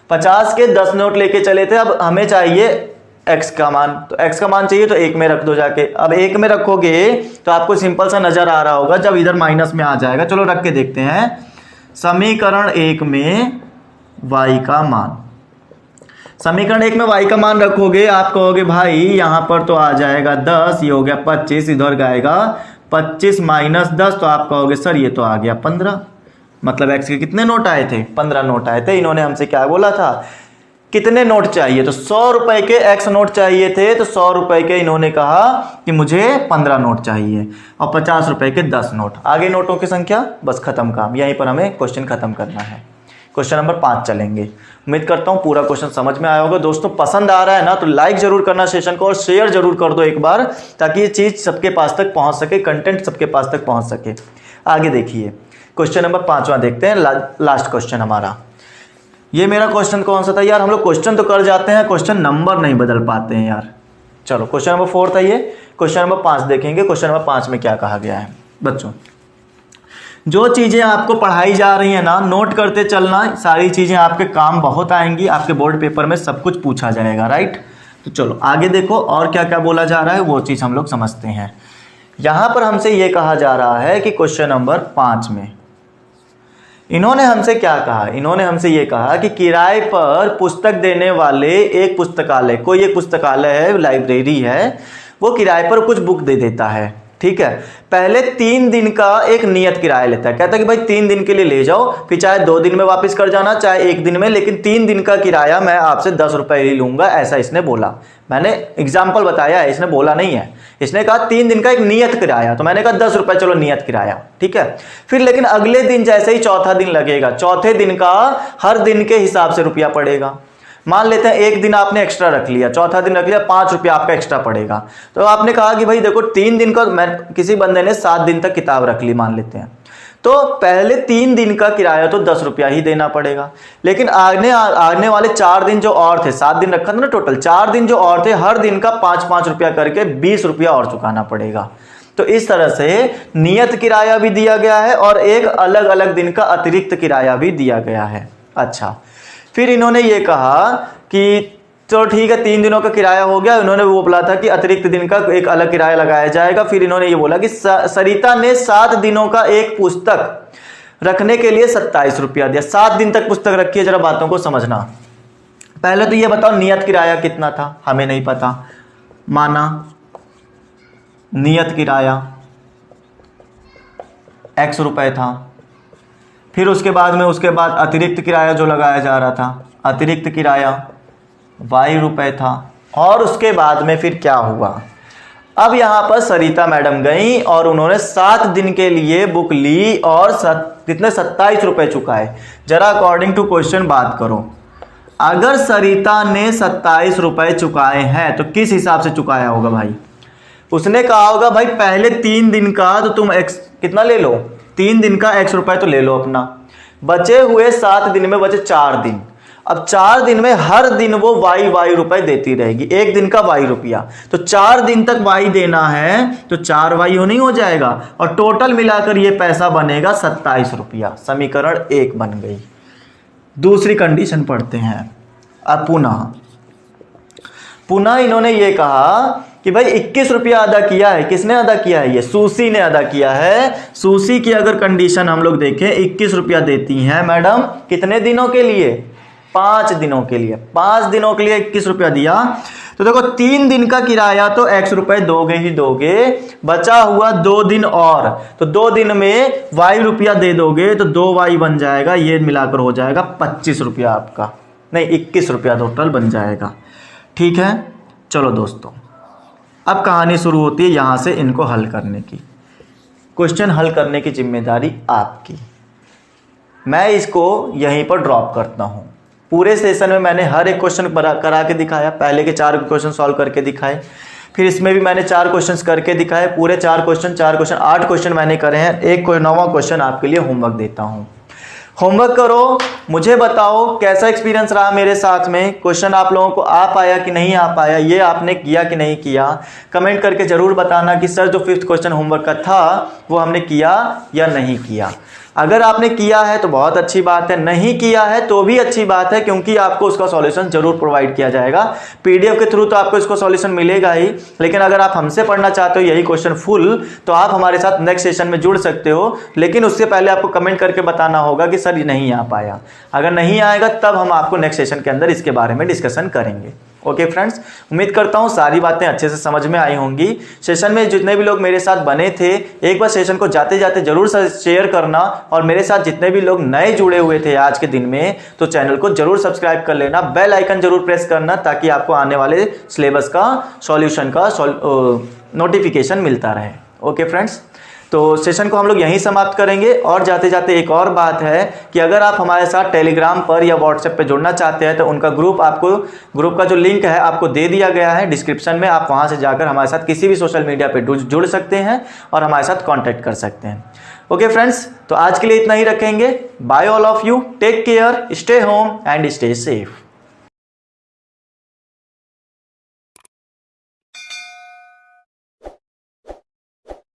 Speaker 1: 50 के 10 नोट लेके चले थे। अब हमें चाहिए x का मान, तो x का मान चाहिए तो 1 में रख दो जाके। अब 1 में रखोगे तो आपको सिंपल सा नजर आ रहा होगा, जब इधर माइनस में आ जाएगा। चलो रख के देखते हैं। समीकरण 1 में y का मान, समीकरण 1 में y का मान रखोगे, आप कहोगे भाई यहाँ पर तो आ जाएगा 10, ये हो गया 25, इधर आएगा 25 माइनस 10, तो आप कहोगे सर ये तो आ गया 15। मतलब x के कितने नोट आए थे, 15 नोट आए थे। इन्होंने हमसे क्या बोला था, कितने नोट चाहिए, तो 100 रुपए के x नोट चाहिए थे, तो 100 रुपए के इन्होंने कहा कि मुझे 15 नोट चाहिए, और 50 रुपए के 10 नोट। आगे नोटों की संख्या, बस खत्म काम, यहीं पर हमें क्वेश्चन खत्म करना है। क्वेश्चन नंबर 5 चलेंगे। उम्मीद करता हूँ पूरा क्वेश्चन समझ में आया होगा। दोस्तों पसंद आ रहा है ना, तो लाइक जरूर करना सेशन को, और शेयर जरूर कर दो एक बार, ताकि ये चीज सबके पास तक पहुंच सके, कंटेंट सबके पास तक पहुंच सके। आगे देखिए क्वेश्चन नंबर 5वां देखते हैं, लास्ट क्वेश्चन हमारा। ये मेरा क्वेश्चन कौन सा था यार, हम लोग क्वेश्चन तो कर जाते हैं, क्वेश्चन नंबर नहीं बदल पाते हैं यार। चलो क्वेश्चन नंबर 4 था ये, क्वेश्चन नंबर 5 देखेंगे। क्वेश्चन नंबर 5 में क्या कहा गया है बच्चों, जो चीज़ें आपको पढ़ाई जा रही हैं ना, नोट करते चलना, सारी चीज़ें आपके काम बहुत आएंगी, आपके बोर्ड पेपर में सब कुछ पूछा जाएगा, राइट। तो चलो आगे देखो और क्या क्या बोला जा रहा है, वो चीज़ हम लोग समझते हैं। यहाँ पर हमसे ये कहा जा रहा है कि क्वेश्चन नंबर 5 में इन्होंने हमसे क्या कहा, इन्होंने हमसे ये कहा कि किराए पर पुस्तक देने वाले एक पुस्तकालय, कोई एक पुस्तकालय है, लाइब्रेरी है, वो किराए पर कुछ बुक दे देता है, ठीक है। पहले 3 दिन का एक नियत किराया लेता है, कहता है कि भाई 3 दिन के लिए ले जाओ, फिर चाहे 2 दिन में वापस कर जाना, चाहे 1 दिन में, लेकिन 3 दिन का किराया मैं आपसे 10 रुपए ही लूंगा, ऐसा इसने बोला। मैंने एग्जाम्पल बताया है, इसने बोला नहीं है। इसने कहा 3 दिन का एक नियत किराया, तो मैंने कहा 10 रुपए, चलो नियत किराया, ठीक है। फिर लेकिन अगले दिन जैसे ही चौथा दिन लगेगा, चौथे दिन का हर दिन के हिसाब से रुपया पड़ेगा। मान लेते हैं 1 दिन आपने एक्स्ट्रा रख लिया, चौथा दिन रख लिया, 5 रुपया आपका एक्स्ट्रा पड़ेगा। तो आपने कहा कि भाई देखो 3 दिन का, मैं किसी बंदे ने 7 दिन तक किताब रख ली मान लेते हैं, तो पहले 3 दिन का किराया तो 10 रुपया ही देना पड़ेगा। लेकिन आने वाले 4 दिन जो और थे, 7 दिन रखा था ना टोटल, 4 दिन जो और थे, हर दिन का 5-5 रुपया करके 20 रुपया और चुकाना पड़ेगा। तो इस तरह से नियत किराया भी दिया गया है और एक अलग अलग दिन का अतिरिक्त किराया भी दिया गया है। अच्छा, फिर इन्होंने ये कहा कि चलो ठीक है 3 दिनों का किराया हो गया, इन्होंने वो बोला था कि अतिरिक्त दिन का एक अलग किराया लगाया जाएगा। फिर इन्होंने ये बोला कि सरिता ने 7 दिनों का एक पुस्तक रखने के लिए 27 रुपया दिया। 7 दिन तक पुस्तक रखी है, जरा बातों को समझना। पहले तो ये बताओ नियत किराया कितना था, हमें नहीं पता। माना नियत किराया x रुपए था, फिर उसके बाद अतिरिक्त किराया जो लगाया जा रहा था, अतिरिक्त किराया y रुपए था, और उसके बाद में फिर क्या हुआ। अब यहां पर सरिता मैडम गई और उन्होंने 7 दिन के लिए बुक ली और कितने 27 रुपए चुकाए। जरा अकॉर्डिंग टू क्वेश्चन बात करो, अगर सरिता ने 27 रुपए चुकाए हैं तो किस हिसाब से चुकाया होगा भाई। उसने कहा होगा भाई पहले 3 दिन का तो तुम x कितना ले लो, 3 दिन का x रुपए तो ले लो अपना, बचे हुए 7 दिन में बचे 4 दिन, अब 4 दिन में हर दिन वो y रुपए देती रहेगी, एक दिन का y रुपया, तो 4 दिन तक y देना है तो 4y नहीं हो जाएगा, और टोटल मिलाकर ये पैसा बनेगा 27 रुपया। समीकरण 1 बन गई। दूसरी कंडीशन पढ़ते हैं। अब पुनः इन्होंने ये कहा कि भाई 21 रुपया अदा किया है। किसने अदा किया है? ये सुशी ने अदा किया है। सुशी की अगर कंडीशन हम लोग देखें, 21 रुपया देती हैं मैडम, कितने दिनों के लिए? 5 दिनों के लिए। 5 दिनों के लिए 21 रुपया दिया, तो देखो 3 दिन का किराया तो x रुपए दोगे ही दोगे, बचा हुआ 2 दिन और, तो 2 दिन में y रुपया दे दोगे तो 2y बन जाएगा, ये मिलाकर हो जाएगा 25 रुपया आपका, नहीं 21 रुपया टोटल बन जाएगा। ठीक है, चलो दोस्तों, अब कहानी शुरू होती है यहां से इनको हल करने की। क्वेश्चन हल करने की जिम्मेदारी आपकी। मैं इसको यहीं पर ड्रॉप करता हूं। पूरे सेशन में मैंने हर एक क्वेश्चन करा के दिखाया। पहले के 4 क्वेश्चन सॉल्व करके दिखाए, फिर इसमें भी मैंने 4 क्वेश्चंस करके दिखाए। पूरे 4 क्वेश्चन 8 क्वेश्चन मैंने करे हैं। एक 9वां क्वेश्चन आपके लिए होमवर्क देता हूं। होमवर्क करो, मुझे बताओ कैसा एक्सपीरियंस रहा मेरे साथ में। क्वेश्चन आप लोगों को आ पाया कि नहीं आ पाया, ये आपने किया कि नहीं किया, कमेंट करके जरूर बताना कि सर जो 5th क्वेश्चन होमवर्क का था वो हमने किया या नहीं किया। अगर आपने किया है तो बहुत अच्छी बात है, नहीं किया है तो भी अच्छी बात है, क्योंकि आपको उसका सॉल्यूशन जरूर प्रोवाइड किया जाएगा। पीडीएफ के थ्रू तो आपको इसको सॉल्यूशन मिलेगा ही, लेकिन अगर आप हमसे पढ़ना चाहते हो यही क्वेश्चन फुल, तो आप हमारे साथ नेक्स्ट सेशन में जुड़ सकते हो। लेकिन उससे पहले आपको कमेंट करके बताना होगा कि सर ये नहीं आ पाया। अगर नहीं आएगा तब हम आपको नेक्स्ट सेशन के अंदर इसके बारे में डिस्कशन करेंगे। ओके फ्रेंड्स, उम्मीद करता हूँ सारी बातें अच्छे से समझ में आई होंगी। सेशन में जितने भी लोग मेरे साथ बने थे, एक बार सेशन को जाते जाते जरूर शेयर करना, और मेरे साथ जितने भी लोग नए जुड़े हुए थे आज के दिन में, तो चैनल को जरूर सब्सक्राइब कर लेना, बेल आइकन जरूर प्रेस करना, ताकि आपको आने वाले सिलेबस का सॉल्यूशन का नोटिफिकेशन मिलता रहे। ओके फ्रेंड्स, तो सेशन को हम लोग यहीं समाप्त करेंगे। और जाते जाते एक और बात है कि अगर आप हमारे साथ टेलीग्राम पर या व्हाट्सएप पे जुड़ना चाहते हैं, तो उनका ग्रुप का जो लिंक है आपको दे दिया गया है डिस्क्रिप्शन में। आप वहां से जाकर हमारे साथ किसी भी सोशल मीडिया पे जुड़ सकते हैं और हमारे साथ कॉन्टैक्ट कर सकते हैं। ओके फ्रेंड्स, तो आज के लिए इतना ही रखेंगे। Bye all of you, take care, stay home and stay safe.